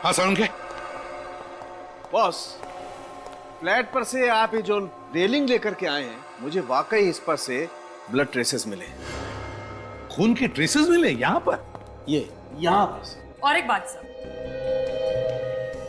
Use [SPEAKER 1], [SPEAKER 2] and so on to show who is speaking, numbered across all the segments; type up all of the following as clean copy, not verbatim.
[SPEAKER 1] हाँ साउंड के
[SPEAKER 2] boss, flat पर से आप ये जो रेलिंग लेकर के आए हैं, मुझे वाकई इस पर से ब्लड ट्रेसेस मिले।
[SPEAKER 1] खून के ट्रेसेस मिले यहाँ पर?
[SPEAKER 2] ये यहाँ पर।
[SPEAKER 3] और एक बात सर,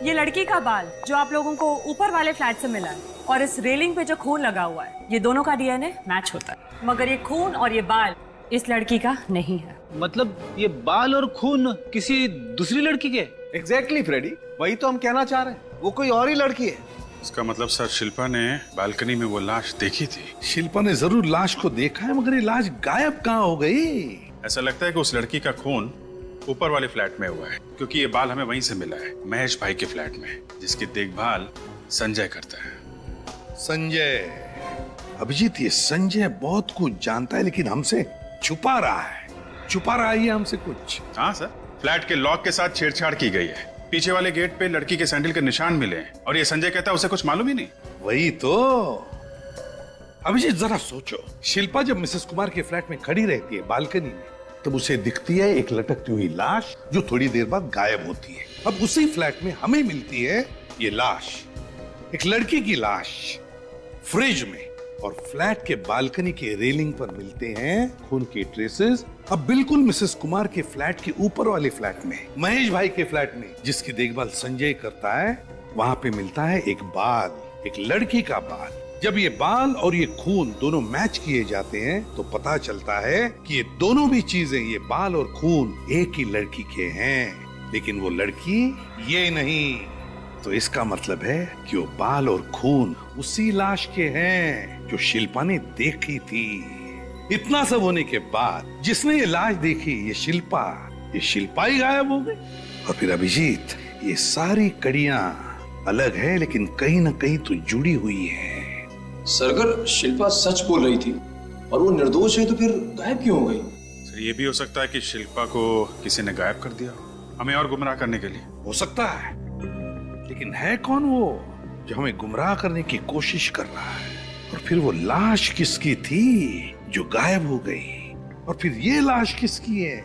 [SPEAKER 3] ये लड़की का बाल जो आप लोगों को ऊपर वाले फ्लैट से मिला है और इस रेलिंग पे जो खून लगा हुआ है, ये दोनों का डीएनए मैच होता है, मगर ये खून और ये बाल इस लड़की का नहीं है।
[SPEAKER 4] मतलब ये बाल और खून किसी दूसरी लड़की के?
[SPEAKER 2] एग्जैक्टली फ्रेडी, वही तो हम कहना चाह रहे हैं, वो कोई और ही लड़की है।
[SPEAKER 5] इसका मतलब सर शिल्पा ने बालकनी में वो लाश देखी थी।
[SPEAKER 1] शिल्पा ने जरूर लाश को देखा है, मगर ये लाश गायब कहाँ हो गई?
[SPEAKER 5] ऐसा लगता है कि उस लड़की का खून ऊपर वाले फ्लैट में हुआ है, क्योंकि ये बाल हमें वहीं से मिला है, महेश भाई के फ्लैट में, जिसकी देखभाल संजय करता है।
[SPEAKER 1] संजय? अभिजीत, ये संजय बहुत कुछ जानता है, लेकिन हमसे छुपा रहा है ये हमसे कुछ।
[SPEAKER 5] हाँ सर, फ्लैट के लॉक के साथ छेड़छाड़ की गई है, पीछे वाले गेट पे लड़की के सैंडल के निशान मिले हैं, और ये संजय कहता है उसे कुछ मालूम ही नहीं।
[SPEAKER 1] वही तो। अभिजीत जरा सोचो, शिल्पा जब मिसेस कुमार के फ्लैट में खड़ी रहती है बालकनी में, तब उसे दिखती है एक लटकती हुई लाश जो थोड़ी देर बाद गायब होती है। अब उसी फ्लैट में हमें मिलती है ये लाश, एक लड़की की लाश, फ्रिज में, और फ्लैट के बालकनी के रेलिंग पर मिलते हैं खून के ट्रेसेस। अब बिल्कुल मिसेस कुमार के फ्लैट के ऊपर वाले फ्लैट में, महेश भाई के फ्लैट में, जिसकी देखभाल संजय करता है, वहां पे मिलता है एक बाल, एक लड़की का बाल। जब ये बाल और ये खून दोनों मैच किए जाते हैं तो पता चलता है कि ये दोनों भी चीजें, ये बाल और खून, एक ही लड़की के हैं, लेकिन वो लड़की ये नहीं। तो इसका मतलब है कि वो बाल और खून उसी लाश के हैं जो शिल्पा ने देखी थी। इतना सब होने के बाद जिसने ये लाश देखी, ये शिल्पा ही गायब हो गई। और फिर अभिजीत, ये सारी कड़ियां अलग है, लेकिन कहीं ना कहीं तो जुड़ी हुई है।
[SPEAKER 6] सर, अगर शिल्पा सच बोल रही थी और वो निर्दोष है, तो फिर गायब क्यों हो गई?
[SPEAKER 5] सर, ये भी हो सकता है कि शिल्पा को किसी ने गायब कर दिया, हमें और गुमराह करने के लिए।
[SPEAKER 1] हो सकता है, लेकिन है कौन वो जो हमें गुमराह करने की कोशिश कर रहा है? और फिर वो लाश किसकी थी जो गायब हो गई? और फिर ये लाश किसकी है?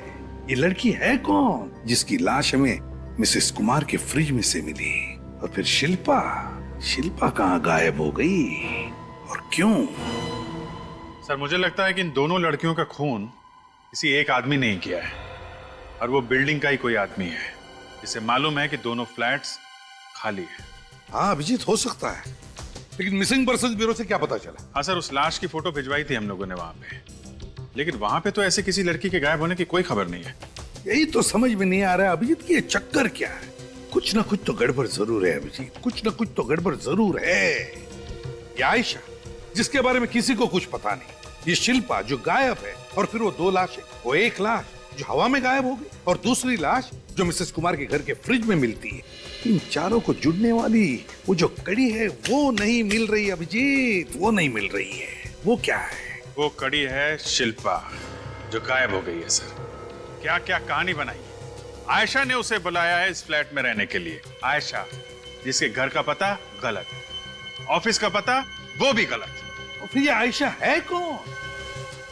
[SPEAKER 1] ये लड़की है कौन जिसकी लाश हमें मिसेस कुमार के फ्रिज में से मिली? और फिर शिल्पा कहाँ गायब हो गई और क्यों?
[SPEAKER 5] सर, मुझे लगता है कि इन दोनों लड़कियों का खून किसी एक आदमी ने ही किया है, और वो बिल्डिंग का ही कोई आदमी है, जिसे मालूम है कि दोनों फ्लैट्स खाली है।
[SPEAKER 1] हाँ अभिजीत, हो सकता है, लेकिन मिसिंग पर्सन्स ब्यूरो से क्या पता चला?
[SPEAKER 5] हाँ सर, उस लाश की फोटो भिजवाई थी हम लोगों ने वहां पे, लेकिन वहां पे तो ऐसे किसी लड़की के गायब होने की कोई खबर नहीं है।
[SPEAKER 1] यही तो समझ में नहीं आ रहा है अभिजीत कि ये चक्कर क्या है। कुछ ना कुछ तो गड़बड़ जरूर है अभिजीत, कुछ ना कुछ तो गड़बड़ जरूर है। ये आयशा, जिसके बारे में किसी को कुछ पता नहीं, ये शिल्पा जो गायब है, और फिर वो दो लाशें, वो एक लाश जो हवा में गायब हो गई, और दूसरी लाश जो मिसेस कुमार के घर के फ्रिज में मिलती है। इन चारों को जुड़ने वाली वो जो कड़ी है, वो नहीं मिल रही अभिजीत, वो नहीं मिल रही है। वो क्या है?
[SPEAKER 5] वो कड़ी है शिल्पा, जो गायब हो गई है। सर, क्या क्या कहानी बनाई है। आयशा ने उसे बुलाया है इस फ्लैट में रहने के लिए। आयशा, जिसके घर का पता गलत, ऑफिस का पता वो भी गलत।
[SPEAKER 1] और फिर ये आयशा है कौन?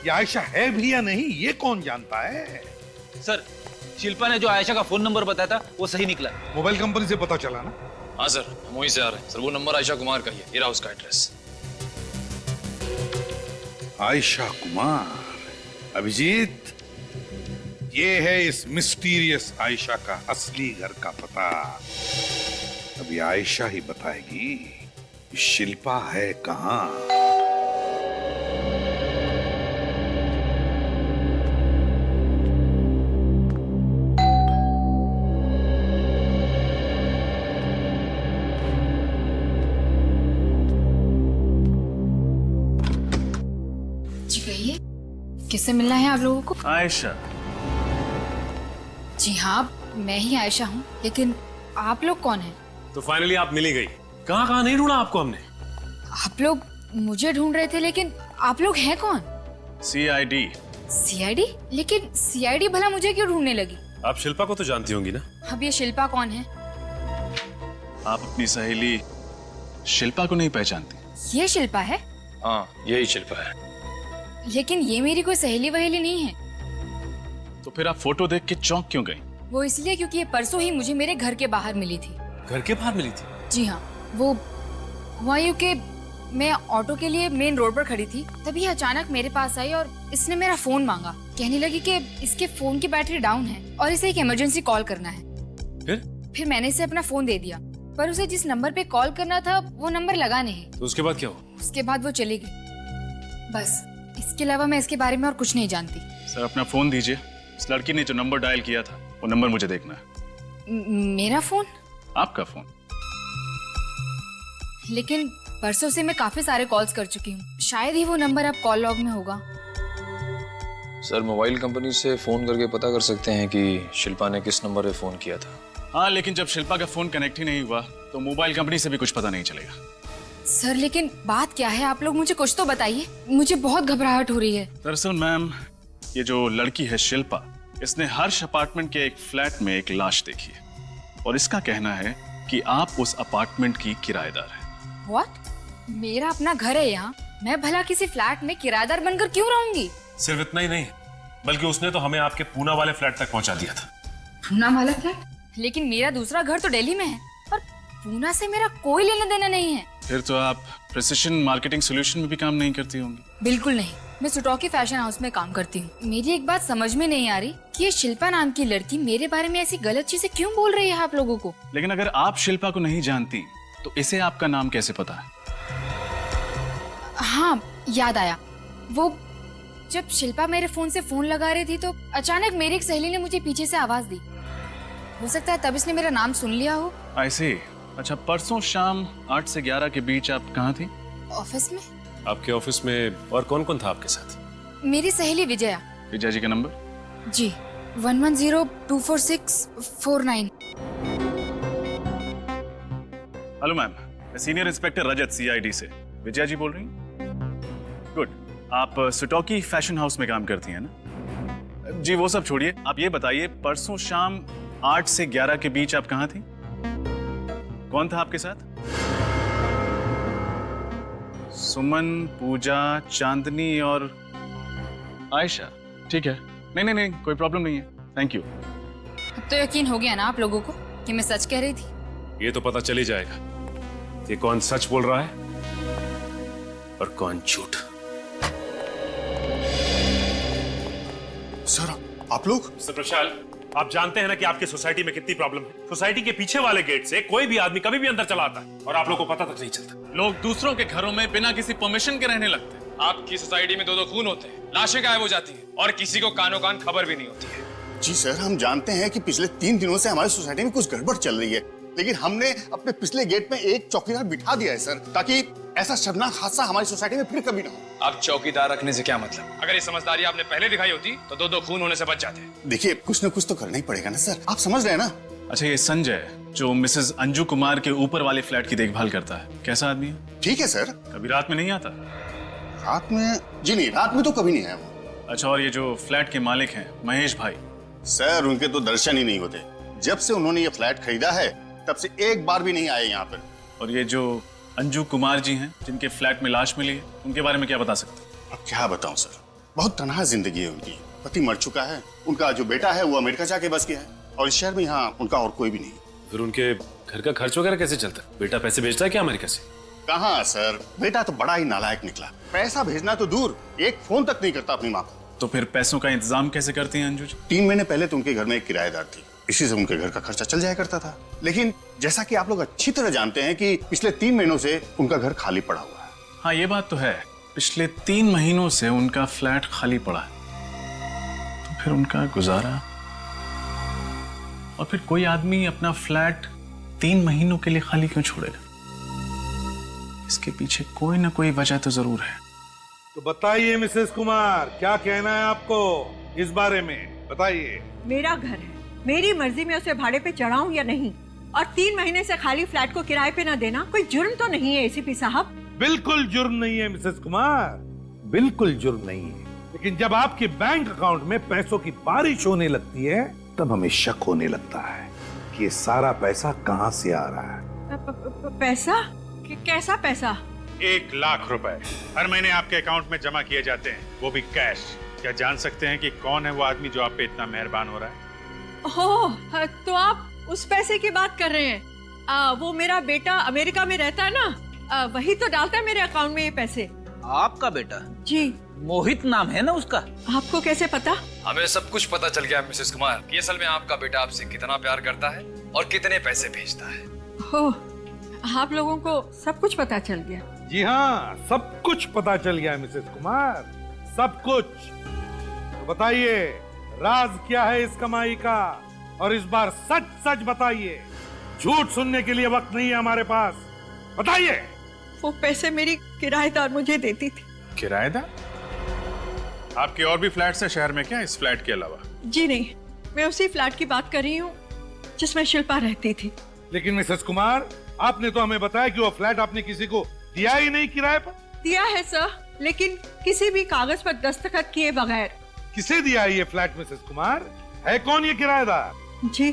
[SPEAKER 1] ये आयशा है भी या नहीं, ये कौन जानता है?
[SPEAKER 4] सर, शिल्पा ने जो आयशा का फोन नंबर बताया था वो सही निकला।
[SPEAKER 1] मोबाइल कंपनी से पता चला ना?
[SPEAKER 6] हाँ सर, हम वहीं से आ रहे हैं। सर, वो नंबर आयशा कुमार का ही है, ये रहा उसका एड्रेस।
[SPEAKER 1] आयशा कुमार। अभिजीत, ये है इस मिस्टीरियस आयशा का असली घर का पता। अभी आयशा ही बताएगी शिल्पा है कहां।
[SPEAKER 7] जी कहिए, किससे मिलना है आप लोगों को?
[SPEAKER 5] आयशा।
[SPEAKER 7] जी हाँ, मैं ही आयशा हूँ, लेकिन आप लोग कौन हैं?
[SPEAKER 8] तो फाइनली आप मिल ही गई। कहाँ कहाँ नहीं ढूंढा आपको हमने।
[SPEAKER 7] आप लोग मुझे ढूंढ रहे थे, लेकिन आप लोग हैं कौन?
[SPEAKER 5] CID।
[SPEAKER 7] CID? लेकिन CID भला मुझे क्यों ढूंढने लगी?
[SPEAKER 8] आप शिल्पा को तो जानती होंगी ना।
[SPEAKER 7] अब ये शिल्पा कौन है?
[SPEAKER 5] आप अपनी सहेली शिल्पा को नहीं पहचानती?
[SPEAKER 7] ये शिल्पा है?
[SPEAKER 6] हाँ, यही शिल्पा है।
[SPEAKER 7] लेकिन ये मेरी कोई सहेली वहेली नहीं है।
[SPEAKER 5] तो फिर आप फोटो देख के चौंक क्यों गई?
[SPEAKER 7] वो इसलिए क्योंकि ये परसों ही मुझे मेरे घर के बाहर मिली थी।
[SPEAKER 8] घर के बाहर मिली थी?
[SPEAKER 7] जी हाँ, वो हुआ यूं कि मैं ऑटो के लिए मेन रोड पर खड़ी थी, तभी अचानक मेरे पास आई और इसने मेरा फोन मांगा। कहने लगी कि इसके फोन की बैटरी डाउन है और इसे एक इमरजेंसी कॉल करना है। फिर मैंने इसे अपना फोन दे दिया, पर उसे जिस नंबर पे कॉल करना था वो नंबर लगा नहीं।
[SPEAKER 8] तो उसके बाद क्या हुआ?
[SPEAKER 7] उसके बाद वो चली गई। बस, इसके अलावा मैं इसके बारे में और कुछ नहीं जानती।
[SPEAKER 5] सर अपना फोन दीजिए। इस लड़की ने जो नंबर डायल किया था वो नंबर मुझे देखना है।
[SPEAKER 7] मेरा फोन?
[SPEAKER 5] आपका फोन?
[SPEAKER 7] लेकिन परसों से मैं काफी सारे कॉल्स कर चुकी हूँ, शायद ही वो नंबर अब कॉल लॉग में होगा।
[SPEAKER 6] सर मोबाइल कंपनी से फोन करके पता कर सकते हैं कि शिल्पा ने किस नंबर पे फोन किया था।
[SPEAKER 5] हाँ, लेकिन जब शिल्पा का फोन कनेक्ट ही नहीं हुआ तो मोबाइल कंपनी से भी कुछ पता नहीं चलेगा।
[SPEAKER 7] सर लेकिन बात क्या है, आप लोग मुझे कुछ तो बताइए, मुझे बहुत घबराहट हो रही है।
[SPEAKER 5] दरअसल मैम, ये जो लड़की है शिल्पा, इसने हर्ष अपार्टमेंट के एक फ्लैट में एक लाश देखी है और इसका कहना है कि आप उस अपार्टमेंट की किराएदार हैं।
[SPEAKER 7] What? मेरा अपना घर है यहाँ, मैं भला किसी फ्लैट में किराएदार बनकर क्यों रहूंगी?
[SPEAKER 8] सिर्फ इतना ही नहीं, बल्कि उसने तो हमें आपके पूना वाले फ्लैट तक पहुंचा दिया था।
[SPEAKER 7] पूना वाला फ्लैट? लेकिन मेरा दूसरा घर तो दिल्ली में है और पूना से मेरा कोई लेना देना नहीं है।
[SPEAKER 5] फिर तो आप प्रिसिशन मार्केटिंग सॉल्यूशन में भी काम नहीं करती होंगी।
[SPEAKER 7] बिल्कुल नहीं, मैं सुटोकी फैशन हाउस में काम करती हूँ। मेरी एक बात समझ में नहीं आ रही कि ये शिल्पा नाम की लड़की मेरे बारे में ऐसी गलत चीजें क्यों बोल रही है आप लोगों को।
[SPEAKER 5] लेकिन अगर आप शिल्पा को नहीं जानती तो इसे आपका नाम कैसे पता है?
[SPEAKER 7] हाँ, याद आया। वो जब शिल्पा मेरे फोन से फोन लगा रही थी तो अचानक मेरी एक सहेली ने मुझे पीछे से आवाज दी। हो सकता है तब इसने मेरा नाम सुन लिया हो।
[SPEAKER 5] I see। अच्छा, परसों शाम 8 से 11 के बीच आप कहाँ थी?
[SPEAKER 7] ऑफिस में।
[SPEAKER 8] आपके ऑफिस में और कौन कौन था आपके साथ?
[SPEAKER 7] मेरी सहेली विजया।
[SPEAKER 5] विजय जी का नंबर?
[SPEAKER 7] जी, 11024649।
[SPEAKER 5] हेलो मैम, मैं सीनियर इंस्पेक्टर रजत CID से। विजया जी बोल रही हैं? गुड। आप सुटोकी फैशन हाउस में काम करती हैं ना? जी वो सब छोड़िए, आप ये बताइए परसों शाम 8 से 11 के बीच आप कहाँ थी? कौन था आपके साथ? सुमन, पूजा, चांदनी और आयशा। ठीक है, नहीं कोई प्रॉब्लम नहीं है, थैंक यू।
[SPEAKER 7] अब तो यकीन हो गया ना आप लोगों को कि मैं सच कह रही थी।
[SPEAKER 8] ये तो पता चल ही जाएगा कि कौन सच बोल रहा है और कौन झूठ।
[SPEAKER 9] सर आप लोग?
[SPEAKER 8] मिस्टर प्रशाल, आप जानते हैं ना कि आपकी सोसाइटी में कितनी प्रॉब्लम है। सोसाइटी के पीछे वाले गेट से कोई भी आदमी कभी भी अंदर चला आता है और आप लोगों को पता तक नहीं चलता।
[SPEAKER 5] लोग दूसरों के घरों में बिना किसी परमिशन के रहने लगते हैं।
[SPEAKER 4] आपकी सोसाइटी में 2-2 खून होते हैं, लाशें गायब हो जाती हैं और किसी को कानो कान खबर भी नहीं होती है।
[SPEAKER 9] जी सर, हम जानते हैं कि पिछले 3 दिनों से हमारी सोसाइटी में कुछ गड़बड़ चल रही है, लेकिन हमने अपने पिछले गेट में एक चौकीदार बिठा दिया है सर, ताकि ऐसा शर्मनाक हादसा हमारी सोसाइटी में फिर कभी ना हो।
[SPEAKER 4] अब चौकीदार रखने से क्या मतलब? अगर ये समझदारी आपने पहले दिखाई होती तो 2-2 खून होने से बच जाते।
[SPEAKER 9] देखिए, कुछ न कुछ तो करना ही पड़ेगा ना सर, आप समझ रहे हैं ना?
[SPEAKER 5] अच्छा, ये संजय जो मिसेस अंजू कुमार के ऊपर वाले फ्लैट की देखभाल करता है, कैसा आदमी है?
[SPEAKER 9] ठीक है सर।
[SPEAKER 5] कभी रात में नहीं आता?
[SPEAKER 9] रात में? जी नहीं, रात में तो कभी नहीं आया वो।
[SPEAKER 5] अच्छा, और ये जो फ्लैट के मालिक हैं महेश भाई?
[SPEAKER 9] सर उनके तो दर्शन ही नहीं होते। जब से उन्होंने ये फ्लैट खरीदा है तब से एक बार भी नहीं आए यहाँ पर।
[SPEAKER 5] और ये जो अंजू कुमार जी हैं जिनके फ्लैट में लाश मिली है, उनके बारे में क्या बता सकते हैं?
[SPEAKER 9] अब क्या बताऊं सर, बहुत तनहा जिंदगी है उनकी। पति मर चुका है, उनका जो बेटा है वो अमेरिका जाके बस गया है और इस शहर में यहाँ उनका और कोई भी नहीं।
[SPEAKER 8] फिर उनके घर का खर्च वगैरह कैसे चलता है? बेटा पैसे भेजता है क्या अमेरिका से?
[SPEAKER 9] कहाँ सर, बेटा तो बड़ा ही नालायक निकला। पैसा भेजना तो दूर, एक फोन तक नहीं करता अपनी माँ को।
[SPEAKER 5] तो फिर पैसों का इंतजाम कैसे करती हैं अंजू जी?
[SPEAKER 9] 3 महीने पहले तो उनके घर में एक किराएदार थी, इसी से उनके घर का खर्चा चल जाया करता था। लेकिन जैसा कि आप लोग अच्छी तरह जानते हैं कि पिछले 3 महीनों से उनका घर खाली पड़ा हुआ है।
[SPEAKER 5] हाँ, ये बात तो है, पिछले 3 महीनों से उनका फ्लैट खाली पड़ा है। तो फिर उनका गुजारा? और फिर कोई आदमी अपना फ्लैट 3 महीनों के लिए खाली क्यों छोड़ेगा? इसके पीछे कोई ना कोई वजह तो जरूर है।
[SPEAKER 1] तो बताइए मिसेस कुमार, क्या कहना है आपको इस बारे में, बताइए।
[SPEAKER 10] मेरा घर है, मेरी मर्जी में उसे भाड़े पे चढ़ाऊं या नहीं, और 3 महीने से खाली फ्लैट को किराए पे ना देना कोई जुर्म तो नहीं है एसीपी साहब?
[SPEAKER 1] बिल्कुल जुर्म नहीं है मिसेस कुमार, बिल्कुल जुर्म नहीं है। लेकिन जब आपके बैंक अकाउंट में पैसों की बारिश होने लगती है तब हमें शक होने लगता है कि ये सारा पैसा कहां से आ रहा है।
[SPEAKER 10] पैसा? कैसा पैसा?
[SPEAKER 5] 1 लाख रुपए हर महीने आपके अकाउंट में जमा किए जाते हैं, वो भी कैश। क्या जान सकते हैं कि कौन है वो आदमी जो आप पे इतना मेहरबान हो रहा है?
[SPEAKER 10] ओह, तो आप उस पैसे की बात कर रहे हैं। वो मेरा बेटा अमेरिका में रहता है ना, वही तो डालता है मेरे अकाउंट में ये पैसे।
[SPEAKER 11] आपका बेटा?
[SPEAKER 10] जी।
[SPEAKER 11] मोहित नाम है ना उसका?
[SPEAKER 10] आपको कैसे पता?
[SPEAKER 6] हमें सब कुछ पता चल गया मिसेस कुमार कि असल में आपका बेटा आपसे कितना प्यार करता है और कितने पैसे भेजता है।
[SPEAKER 10] ओह, आप लोगों को सब कुछ पता चल गया?
[SPEAKER 1] जी हाँ, सब कुछ पता चल गया है मिसेस कुमार, सब कुछ। तो बताइए, राज क्या है इस कमाई का? और इस बार सच सच बताइए, झूठ सुनने के लिए वक्त नहीं है हमारे पास। बताइए।
[SPEAKER 10] वो पैसे मेरी किराएदार मुझे देती थी।
[SPEAKER 5] किराएदार? आपके और भी फ्लैट्स है शहर में क्या, इस फ्लैट के अलावा?
[SPEAKER 10] जी नहीं, मैं उसी फ्लैट की बात कर रही हूँ जिसमें शिल्पा रहती थी।
[SPEAKER 1] लेकिन मिसेस कुमार, आपने तो हमें बताया कि वो फ्लैट आपने किसी को दिया ही नहीं किराए पर।
[SPEAKER 10] दिया है सर, लेकिन किसी भी कागज पर दस्तखत किए बगैर।
[SPEAKER 1] किसे दिया है ये फ्लैट मिसेस कुमार? है कौन ये किराएदार?
[SPEAKER 10] जी,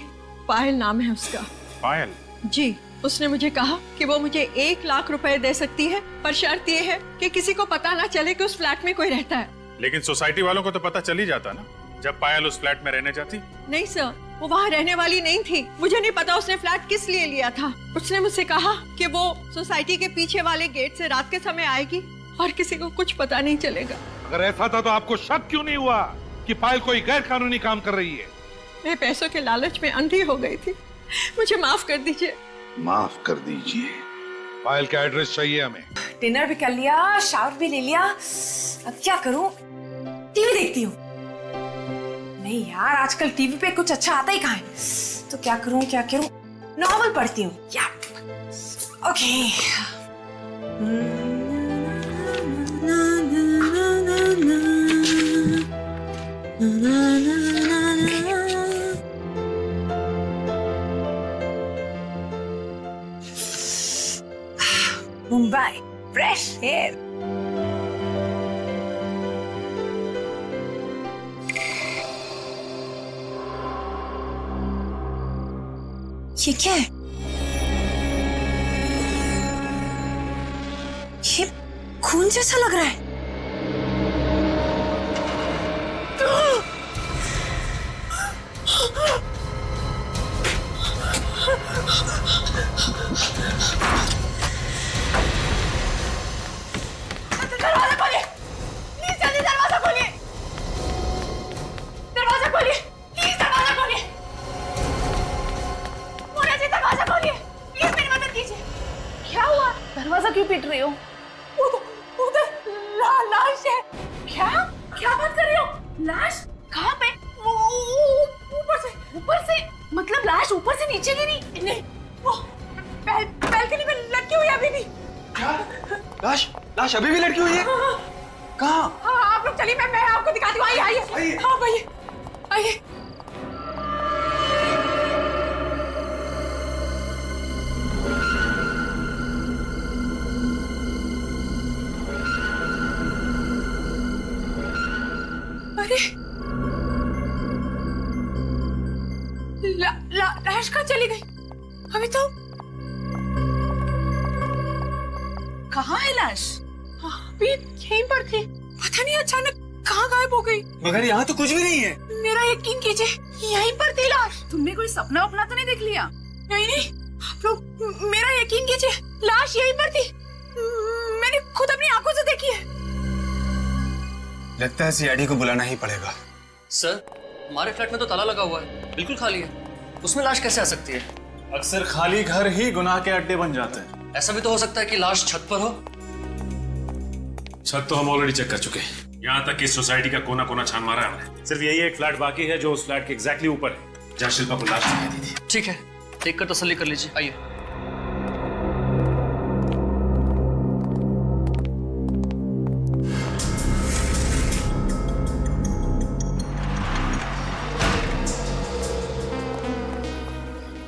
[SPEAKER 10] पायल नाम है उसका।
[SPEAKER 5] पायल?
[SPEAKER 10] जी, उसने मुझे कहा कि वो मुझे 1 लाख रुपए दे सकती है, पर शर्त ये है कि किसी को पता ना चले कि उस फ्लैट में कोई रहता है।
[SPEAKER 5] लेकिन सोसाइटी वालों को तो पता चल ही जाता ना, जब पायल उस फ्लैट में रहने जाती।
[SPEAKER 10] नहीं सर, वो वहाँ रहने वाली नहीं थी। मुझे नहीं पता उसने फ्लैट किस लिए लिया था। उसने मुझसे कहा कि वो सोसाइटी के पीछे वाले गेट से रात के समय आएगी और किसी को कुछ पता नहीं चलेगा।
[SPEAKER 1] अगर ऐसा था तो आपको शक क्यों नहीं हुआ कि पायल कोई गैर कानूनी काम कर रही है?
[SPEAKER 10] मैं पैसों के लालच में अंधी हो गई थी, मुझे माफ कर दीजिए।
[SPEAKER 1] माफ कर दीजिए। पायल का एड्रेस चाहिए हमें।
[SPEAKER 3] डिनर भी कर लिया, शावर भी ले लिया, अब क्या करूं? टीवी देखती हूँ। नहीं यार, आजकल टीवी पे कुछ अच्छा आता ही कहाँ है, तो क्या करूं क्या करूं? नॉवल पढ़ती हूँ। या ओके। Mumbai fresh air. ये क्या है? ये खून जैसा लग रहा है। दरवाजा खोलिए, प्लीज जल्दी दरवाजा खोलिए। दरवाजा खोलिए, प्लीज दरवाजा खोलिए। मोना जी दरवाजा खोलिए, प्लीज मेरी मदद कीजिए। क्या हुआ? दरवाजा क्यों पीट रही हो? उधर लाश है। क्या बात कर रही हो? लाश कहाँ पे? ऊपर से मतलब लाश ऊपर से नीचे गिरी? नहीं, वो बैल्कनी में लटकी हुई है अभी भी।
[SPEAKER 11] क्या? लाश अभी भी लटकी हुई है? कहाँ?
[SPEAKER 3] हाँ, आप लोग चलिए, मैं आपको दिखाती हूँ। आइए। हाँ भैया, आइए। अरे लाश कहाँ चली गई? अभी तो कहाँ है लाश? अभी यहीं पर थी, पता नहीं अचानक कहाँ गायब हो गई।
[SPEAKER 11] मगर यहाँ तो कुछ भी नहीं है।
[SPEAKER 3] मेरा यकीन कीजिए, यहीं पर थी लाश। तुमने कोई सपना अपना तो नहीं देख लिया? नहीं, आप लोग मेरा यकीन कीजिए, लाश यहीं पर थी। मैंने खुद अपनी आंखों से देखी है।
[SPEAKER 11] लगता है सीआईडी को बुलाना ही पड़ेगा।
[SPEAKER 12] सर, हमारे फ्लैट में तो ताला लगा हुआ है, बिल्कुल खाली है, उसमें लाश कैसे आ सकती है?
[SPEAKER 2] अक्सर खाली घर ही गुनाह के अड्डे बन जाते हैं।
[SPEAKER 12] ऐसा भी तो हो सकता है कि लाश छत पर हो।
[SPEAKER 8] छत तो हम ऑलरेडी चेक कर चुके हैं, यहाँ तक कि सोसाइटी का कोना कोना छान मारा है हमने। सिर्फ यही एक फ्लैट बाकी है जो उस फ्लैट के एग्जैक्टली ऊपर है जहाँ शिल्पा को लाश दिखाई दी थी।
[SPEAKER 12] ठीक है, देख कर तसल्ली कर लीजिए। आइए।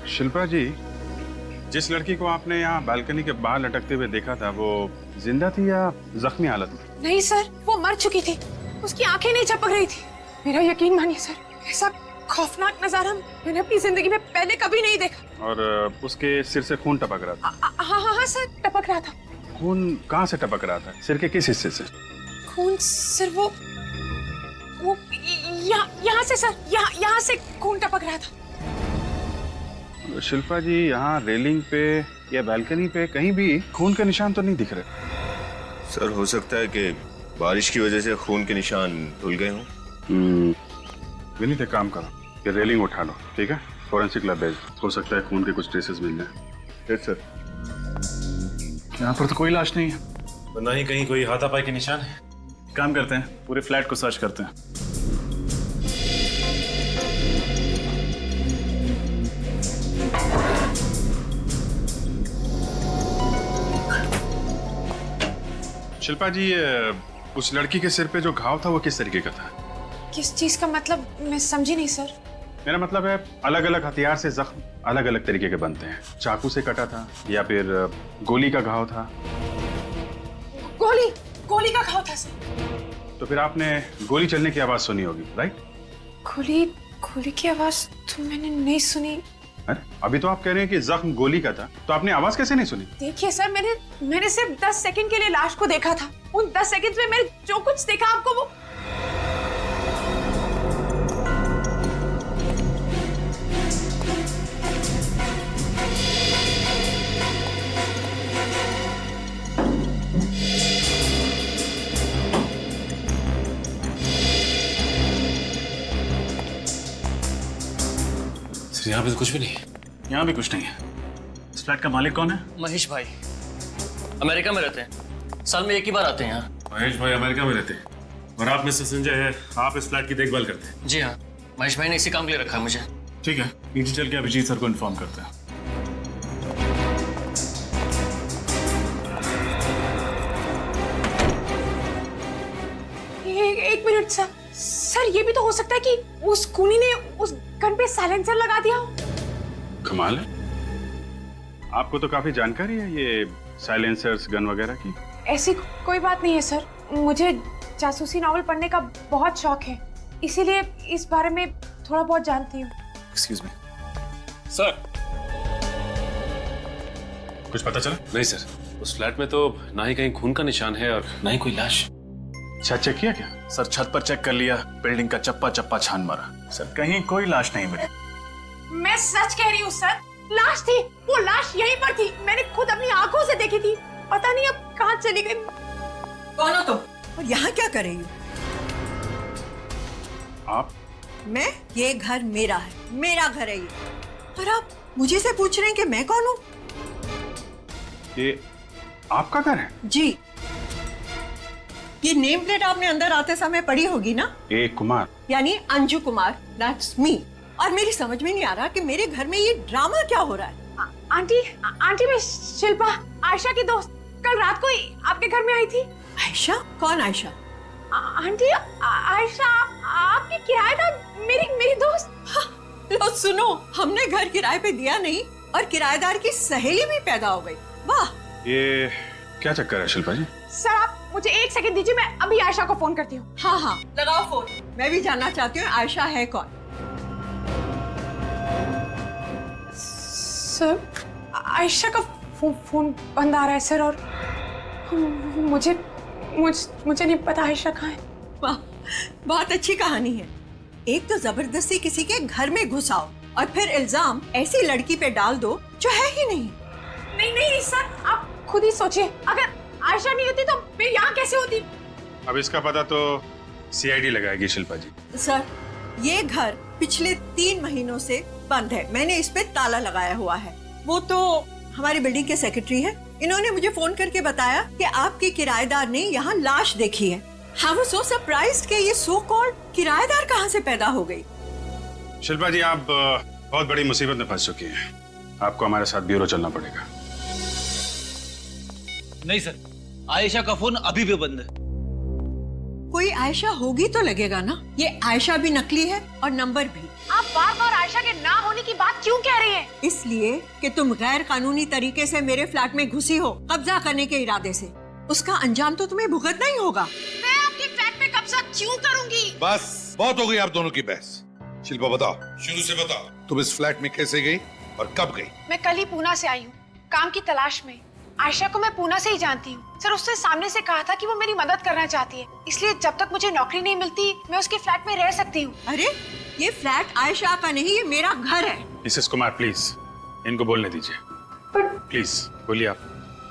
[SPEAKER 5] शिल्पा जी, जिस लड़की को आपने यहाँ बालकनी के बाहर लटकते हुए देखा था, वो जिंदा थी या जख्मी हालत में?
[SPEAKER 3] नहीं सर, वो मर चुकी थी, उसकी आंखें नहीं झपक रही थी। मेरा यकीन मानिए सर, ऐसा खौफनाक नजारा मैंने अपनी जिंदगी में पहले कभी नहीं देखा।
[SPEAKER 5] और उसके सिर से खून टपक रहा था?
[SPEAKER 3] हाँ सर, टपक रहा था।
[SPEAKER 5] खून कहाँ से टपक रहा था? सिर के किस हिस्से से?
[SPEAKER 3] खून सिर्फ वो
[SPEAKER 7] यहाँ से सर, यहाँ से खून टपक रहा था।
[SPEAKER 5] शिल्पा जी, यहाँ रेलिंग पे या बालकनी पे कहीं भी खून के निशान तो नहीं दिख रहे।
[SPEAKER 13] सर हो सकता है कि बारिश की वजह से खून के निशान धुल गए हों।
[SPEAKER 5] विनीत एक काम करो, ये रेलिंग उठा लो, ठीक है? फोरेंसिक लैब भेज, हो सकता है खून के कुछ ट्रेसेस मिल जाए।
[SPEAKER 13] Yes sir.
[SPEAKER 5] यहाँ पर तो कोई लाश नहीं है,
[SPEAKER 8] तो ना ही कहीं कोई हाथापाई के निशान है।
[SPEAKER 5] काम करते हैं, पूरे फ्लैट को सर्च करते हैं। शिल्पा जी, उस लड़की के सिर पे जो घाव था वो किस तरीके का था?
[SPEAKER 7] किस चीज का मतलब, मैं समझी नहीं सर।
[SPEAKER 5] मेरा मतलब है अलग अलग हथियार से जख्म अलग अलग तरीके के बनते हैं। चाकू से कटा था या फिर गोली का घाव था?
[SPEAKER 7] गोली का घाव था सर।
[SPEAKER 5] तो फिर आपने गोली चलने की आवाज सुनी होगी, राइट?
[SPEAKER 7] गोली की आवाज तो मैंने नहीं सुनी।
[SPEAKER 5] अरे अभी तो आप कह रहे हैं कि जख्म गोली का था, तो आपने आवाज कैसे नहीं सुनी?
[SPEAKER 7] देखिए सर, मैंने सिर्फ 10 सेकंड के लिए लाश को देखा था। उन 10 सेकंड में मैंने जो कुछ देखा आपको वो
[SPEAKER 8] यहाँ पे तो कुछ भी नहीं।
[SPEAKER 5] यहाँ भी कुछ नहीं है। इस फ्लैट का मालिक कौन है?
[SPEAKER 12] महेश भाई अमेरिका में रहते हैं, साल में एक ही बार आते हैं यहाँ।
[SPEAKER 8] महेश भाई अमेरिका में रहते हैं और आप मिस्टर संजय है, आप इस फ्लैट की देखभाल करते हैं?
[SPEAKER 12] जी हाँ, महेश भाई ने इसी काम के लिए रखा है मुझे।
[SPEAKER 5] ठीक है, नीचे चल के अभिजीत सर को इन्फॉर्म करते हैं।
[SPEAKER 7] एक मिनट सर, ये भी तो हो सकता है कि उस खूनी ने उस गन पे साइलेंसर लगा दिया हो।
[SPEAKER 5] कमाल है, आपको तो काफी जानकारी है ये साइलेंसर्स, गन वगैरह की।
[SPEAKER 7] ऐसी कोई बात नहीं है सर, मुझे जासूसी नॉवल पढ़ने का बहुत शौक है, इसीलिए इस बारे में थोड़ा बहुत जानती हूँ।
[SPEAKER 5] Excuse me
[SPEAKER 8] sir.
[SPEAKER 5] कुछ पता चला?
[SPEAKER 8] नहीं सर, उस फ्लैट में तो ना ही कहीं खून का निशान है और ना ही कोई लाश।
[SPEAKER 5] अच्छा, चेक किया क्या? सर छत पर चेक कर लिया, बिल्डिंग का चप्पा चप्पा छान मारा, सर कहीं कोई लाश नहीं मिली।
[SPEAKER 7] मैं सच कह रही हूँ सर, लाश थी, वो लाश यहीं पर थी, मैंने खुद अपनी आंखों से देखी थी। पता नहीं अब कहाँ चली गई।
[SPEAKER 10] कौन हो तुम और यहाँ क्या कर रही हो?
[SPEAKER 5] आप?
[SPEAKER 10] मैं? ये घर मेरा है, मेरा घर है ये, और आप मुझे से पूछ रहे हैं कि मैं कौन हूँ?
[SPEAKER 5] ये आपका घर है?
[SPEAKER 10] जी। ये नेम प्लेट आपने अंदर आते समय पढ़ी होगी ना?
[SPEAKER 5] ए कुमार,
[SPEAKER 10] यानी अंजू कुमार, दैट्स मी। और मेरी समझ में नहीं आ रहा कि मेरे घर में ये ड्रामा क्या हो रहा है।
[SPEAKER 7] आंटी मैं शिल्पा, आयशा की दोस्त, कल रात को ही आपके घर में आई थी।
[SPEAKER 10] आयशा? कौन आयशा?
[SPEAKER 7] आंटी आयशा आपकी किराएदार, मेरी दोस्त।
[SPEAKER 10] लो सुनो, हमने घर किराए पे दिया नहीं और किराएदार की सहेली भी पैदा हो गई। वाह,
[SPEAKER 5] ये क्या चक्कर है शिल्पा जी?
[SPEAKER 7] सर आप मुझे 1 सेकंड दीजिए, मैं अभी आयशा को फोन करती हूँ।
[SPEAKER 10] हाँ लगाओ फोन, मैं भी जानना चाहती हूँ आयशा है कौन।
[SPEAKER 7] सर आयशा का फोन बंद आ रहा है सर, और मुझे नहीं पता आयशा कहाँ है।
[SPEAKER 10] वाह, बहुत अच्छी कहानी है। एक तो जबरदस्ती किसी के घर में घुस आओ और फिर इल्जाम ऐसी लड़की पे डाल दो जो है ही नहीं।
[SPEAKER 7] नहीं सर, आप खुद ही सोचिए, अगर आयशा नहीं होती तो मैं यहाँ कैसे होती?
[SPEAKER 5] अब इसका पता तो सीआईडी लगाएगी शिल्पा जी।
[SPEAKER 10] सर ये घर पिछले 3 महीनों से बंद है, मैंने इस पे ताला लगाया हुआ है। वो तो हमारी बिल्डिंग के सेक्रेटरी है, इन्होंने मुझे फोन करके बताया कि आपके किराएदार ने यहाँ लाश देखी है। I was so surprised कि ये सो कॉल्ड किराएदार कहाँ से पैदा हो गई।
[SPEAKER 5] शिल्पा जी, आप बहुत बड़ी मुसीबत में फंस चुकी हैं, आपको हमारे साथ ब्यूरो चलना पड़ेगा।
[SPEAKER 11] नहीं सर, आयशा का फोन अभी भी बंद है।
[SPEAKER 10] कोई आयशा होगी तो लगेगा ना, ये आयशा भी नकली है और नंबर भी।
[SPEAKER 7] आप बार-बार आयशा के ना होने की बात क्यों कह रही हैं?
[SPEAKER 10] इसलिए कि तुम गैर कानूनी तरीके से मेरे फ्लैट में घुसी हो, कब्जा करने के इरादे से। उसका अंजाम तो तुम्हें भुगतना ही होगा।
[SPEAKER 7] मैं आपके फ्लैट में कब्जा क्यों करूंगी?
[SPEAKER 1] बस बहुत हो गई आप दोनों की बहस। शिल्पा बताओ, शुरू से बताओ, तुम इस फ्लैट में कैसे गई और कब गई?
[SPEAKER 7] मैं कल ही पूना से आई हूँ, काम की तलाश में।
[SPEAKER 14] आयशा को मैं पूना से ही जानती हूँ सर। उसने सामने से कहा था कि वो मेरी मदद करना चाहती है, इसलिए जब तक मुझे नौकरी नहीं मिलती मैं उसके फ्लैट में रह सकती हूँ।
[SPEAKER 10] अरे ये फ्लैट आयशा का नहीं, ये मेरा घर है।
[SPEAKER 5] मिसेस कुमार प्लीज इनको बोलने दीजिए। प्लीज बोलिए आप।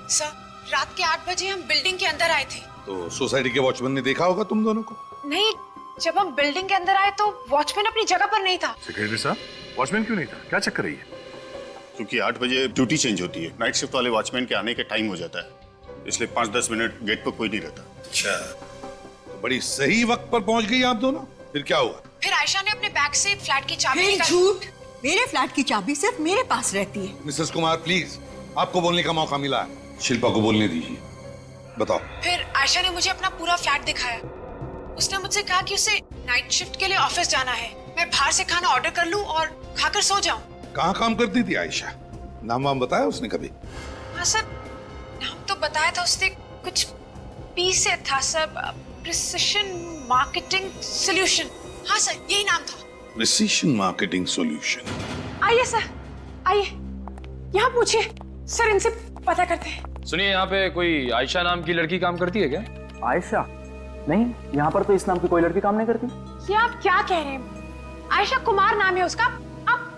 [SPEAKER 14] सर रात के 8 बजे हम बिल्डिंग के अंदर आए थे।
[SPEAKER 1] तो सोसाइटी के वॉचमैन ने देखा होगा तुम दोनों को?
[SPEAKER 14] नहीं, जब हम बिल्डिंग के अंदर आए तो वॉचमैन अपनी जगह पर नहीं था।
[SPEAKER 5] सेक्रेटरी साहब, वॉचमैन क्यों नहीं था? क्या चक्कर रही है?
[SPEAKER 9] क्योंकि 8 बजे ड्यूटी चेंज होती है, नाइट शिफ्ट वाले वॉचमैन के आने के टाइम हो जाता है, इसलिए 5-10 मिनट गेट पर कोई नहीं रहता।
[SPEAKER 1] अच्छा, तो बड़ी सही वक्त पर पहुंच गई आप दोनों। फिर क्या हुआ?
[SPEAKER 14] फिर आयशा ने अपने बैग से फ्लैट की चाबी
[SPEAKER 10] फिर
[SPEAKER 14] निकाली।
[SPEAKER 10] झूठ, मेरे फ्लैट की चाबी सिर्फ मेरे पास रहती है।
[SPEAKER 1] मिसेस कुमार प्लीज, आपको बोलने का मौका मिला है, शिल्पा को बोलने दीजिए। बताओ।
[SPEAKER 14] फिर आयशा ने मुझे अपना पूरा फ्लैट दिखाया। उसने मुझसे कहा कि उसे नाइट शिफ्ट के लिए ऑफिस जाना है, मैं बाहर से खाना ऑर्डर कर लूं और खाकर सो जाऊं।
[SPEAKER 1] कहाँ काम करती थी आयशा? नाम वाम बताया उसने कभी?
[SPEAKER 14] हाँ सर, नाम तो बताया था उसने, कुछ पी से था सर, प्रिसिशन मार्केटिंग सॉल्यूशन। हाँ सर, यही नाम था।
[SPEAKER 1] Precision marketing solution.
[SPEAKER 14] आइए सर, आइए यहाँ पूछिए सर, इनसे पता करते हैं।
[SPEAKER 6] सुनिए, यहाँ पे कोई आयशा नाम की लड़की काम करती है क्या?
[SPEAKER 11] आयशा? नहीं, यहाँ पर तो इस नाम की कोई लड़की काम नहीं करती।
[SPEAKER 14] ये आप क्या कह रहे हैं? आयशा कुमार नाम है उसका।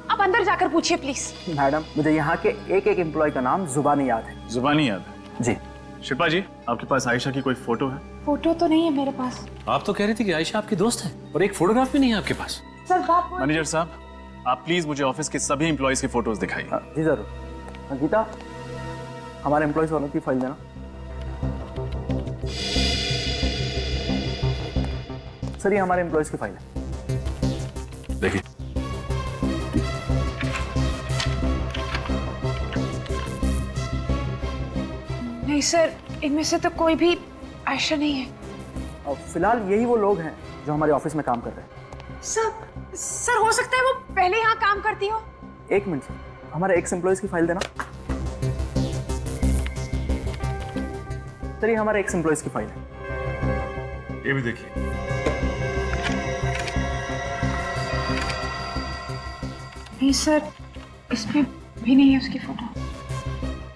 [SPEAKER 14] आप अंदर जाकर पूछिए प्लीज।
[SPEAKER 11] मैडम, मुझे यहाँ के एक एक एम्प्लॉय का नाम जुबानी याद है।
[SPEAKER 5] जुबानी याद है?
[SPEAKER 11] जी।
[SPEAKER 5] शिल्पा जी, आपके पास आयशा की कोई फोटो है?
[SPEAKER 14] फोटो तो नहीं है मेरे पास।
[SPEAKER 8] आप तो कह रही थी कि आयशा आपकी दोस्त है और एक फोटोग्राफ भी नहीं है आपके पास।
[SPEAKER 14] सर बात
[SPEAKER 5] मैनेजर साहब, आप प्लीज मुझे ऑफिस के सभी एम्प्लॉयज की फोटोज दिखाइए।
[SPEAKER 11] जी जरूर। गीता, हमारे एम्प्लॉयज वालों की फाइल देना। सर, ये हमारे एम्प्लॉयज की फाइल है।
[SPEAKER 5] देखिए।
[SPEAKER 14] नहीं सर, इनमें से तो कोई भी आयशा नहीं है।
[SPEAKER 11] और फिलहाल यही वो लोग हैं जो हमारे ऑफिस में काम कर रहे हैं।
[SPEAKER 14] सर हो सकता है वो पहले यहाँ काम करती हो।
[SPEAKER 11] 1 मिनट, हमारे एक्स एम्प्लॉयज की फाइल देना। सर, ये हमारे एक्स एम्प्लॉयज की फाइल है।
[SPEAKER 5] ये भी देखिए।
[SPEAKER 14] नहीं सर, इसमें भी नहीं है उसकी फोटो।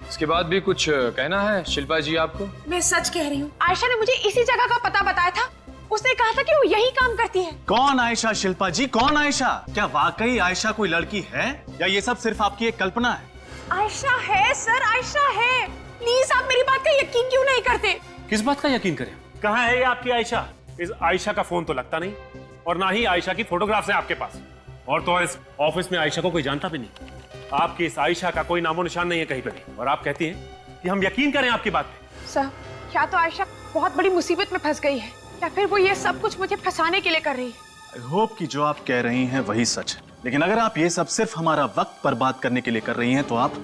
[SPEAKER 6] इसके बाद भी कुछ कहना है शिल्पा जी आपको?
[SPEAKER 14] मैं सच कह रही हूँ, आयशा ने मुझे इसी जगह का पता बताया था। उसने कहा था कि वो यही काम करती है।
[SPEAKER 15] कौन आयशा? शिल्पा जी, कौन आयशा? क्या वाकई आयशा कोई लड़की है या ये सब सिर्फ आपकी एक कल्पना है?
[SPEAKER 14] आयशा है सर, आयशा है। प्लीज आप मेरी बात का यकीन क्यों नहीं करते?
[SPEAKER 8] किस बात का यकीन करें? कहाँ है ये आपकी आयशा? इस आयशा का फोन तो लगता नहीं और ना ही आयशा की फोटोग्राफ्स हैं आपके पास, और तो और इस ऑफिस में आयशा को कोई जानता भी नहीं। आपकी इस आयशा का कोई नामो निशान नहीं है कहीं पे भी, और आप कहती हैं कि हम यकीन करें आपकी बात पे।
[SPEAKER 14] सर, क्या तो आयशा बहुत बड़ी मुसीबत में फंस गई है, या फिर वो ये सब कुछ मुझे फंसाने के लिए कर रही है।
[SPEAKER 15] आई होप कि जो आप कह रही हैं वही सच है, लेकिन अगर आप ये सब सिर्फ हमारा वक्त बर्बाद करने के लिए कर रही हैं तो आप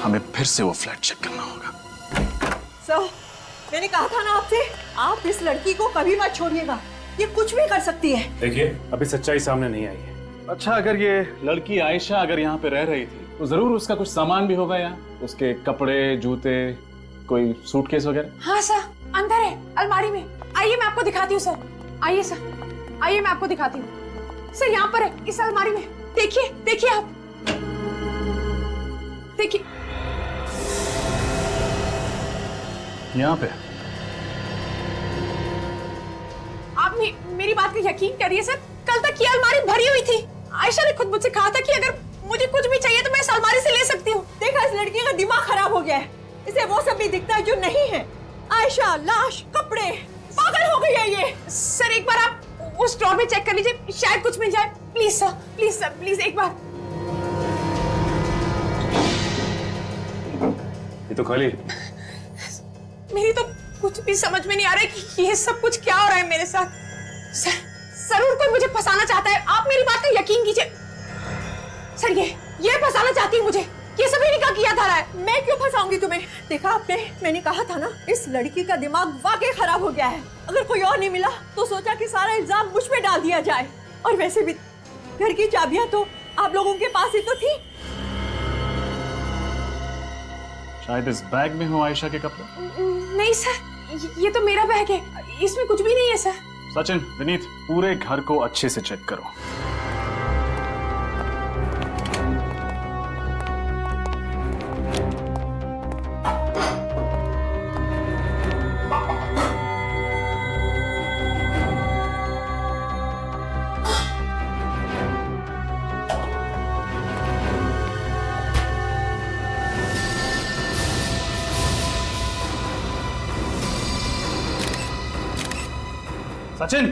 [SPEAKER 15] हमें फिर से वो फ्लैट चेक करना होगा।
[SPEAKER 10] सर, मैंने कहा था ना आपसे, आप इस लड़की को कभी मत छोड़िएगा, ये कुछ भी कर सकती है।
[SPEAKER 8] देखिए, अभी सच्चाई सामने नहीं आई है।
[SPEAKER 15] अच्छा, अगर ये लड़की आयशा अगर यहाँ पे रह रही थी तो जरूर उसका कुछ सामान भी होगा यहाँ, उसके कपड़े, जूते, कोई सूटकेस वगैरह।
[SPEAKER 14] हाँ सर, अंदर है अलमारी में। आइए मैं आपको दिखाती हूँ सर। आइए सर, आइए मैं आपको दिखाती हूँ। सर यहाँ पर है, इस अलमारी में। देखिए, देखिए आप, देखिए
[SPEAKER 15] यहाँ पे।
[SPEAKER 14] आप मेरी बात का यकीन करिए सर, कल तक ये अलमारी भरी हुई थी। आयशा ने खुद मुझसे कहा था कि अगर मुझे कुछ भी चाहिए तो मैं इस अलमारी से ले सकती हूँ।
[SPEAKER 10] देखा, इस लड़की का दिमाग खराब हो गया है, इसे वो सब भी दिखता है जो नहीं है। आयशा, लाश, कपड़े, पागल हो गई है ये।
[SPEAKER 14] सर एक बार आप उस ड्रॉर में चेक कर लीजिए, शायद कुछ मिल जाए। Please sir, please sir, please एक बार।
[SPEAKER 8] ये तो खाली।
[SPEAKER 14] मेरी तो कुछ भी समझ में नहीं आ रहा है कि ये सब कुछ क्या हो रहा है मेरे साथ। सर, जरूर कोई मुझे फंसाना चाहता है, आप मेरी बात का यकीन कीजिए। सर ये फंसाना चाहती है मुझे, ये सभी ने क्या किया था रहा है।
[SPEAKER 10] मैं क्यों फंसाऊंगी तुम्हें? देखा आपने, मैंने कहा था ना, इस लड़की का दिमाग वाकई खराब हो गया है। अगर कोई और नहीं मिला तो सोचा कि सारा इल्जाम मुझ पे डाल दिया जाए, और वैसे भी घर की चाबियां तो आप लोगों के पास ही तो थी।
[SPEAKER 15] शायद इस बैग में हो आयशा के कपड़े।
[SPEAKER 14] नहीं सर, ये तो मेरा बैग है, इसमें कुछ भी नहीं है सर।
[SPEAKER 15] सचिन, विनीत, पूरे घर को अच्छे से चेक करो। सचिन,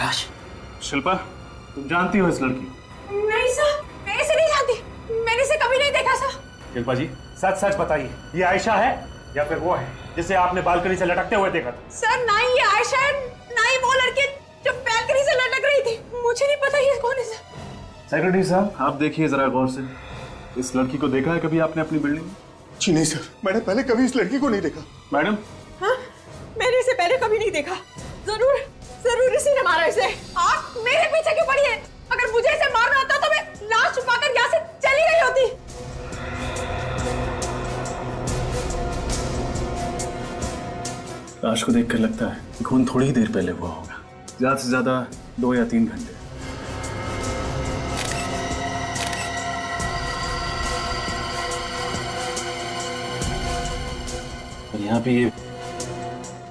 [SPEAKER 12] लाश।
[SPEAKER 15] शिल्पा, तुम जानती हो इस लड़की?
[SPEAKER 14] नहीं सर, मैं इसे नहीं जानती, मैंने इसे कभी नहीं देखा सर।
[SPEAKER 8] शिल्पा जी, सच सच बताइए, ये आयशा है या फिर वो है जिसे आपने बालकनी से लटकते हुए देखा था?
[SPEAKER 14] सर ना ही ये आयशा है, ना ही वो लड़की जो बैल्कनी से लटक रही थी। मुझे नहीं पता ये कौन है सर।
[SPEAKER 15] सेक्रेटरी साहब, आप देखिए जरा गौर से, इस लड़की को देखा है कभी आपने अपनी बिल्डिंग में?
[SPEAKER 9] जी नहीं सर, मैंने पहले कभी इस लड़की को नहीं देखा।
[SPEAKER 15] मैडम?
[SPEAKER 14] हाँ, मैंने इसे पहले कभी नहीं देखा। जरूर जरूर इसी ने मारा इसे। आप मेरे पीछे क्यों पड़ी है? अगर मुझे इसे मारना होता तो मैं लाश छुपाकर यहाँ से चली गई होती।
[SPEAKER 15] लाश को देखकर लगता है कि खून थोड़ी ही देर पहले हुआ होगा, ज्यादा से ज्यादा 2 या 3 घंटे। और यहाँ पे ये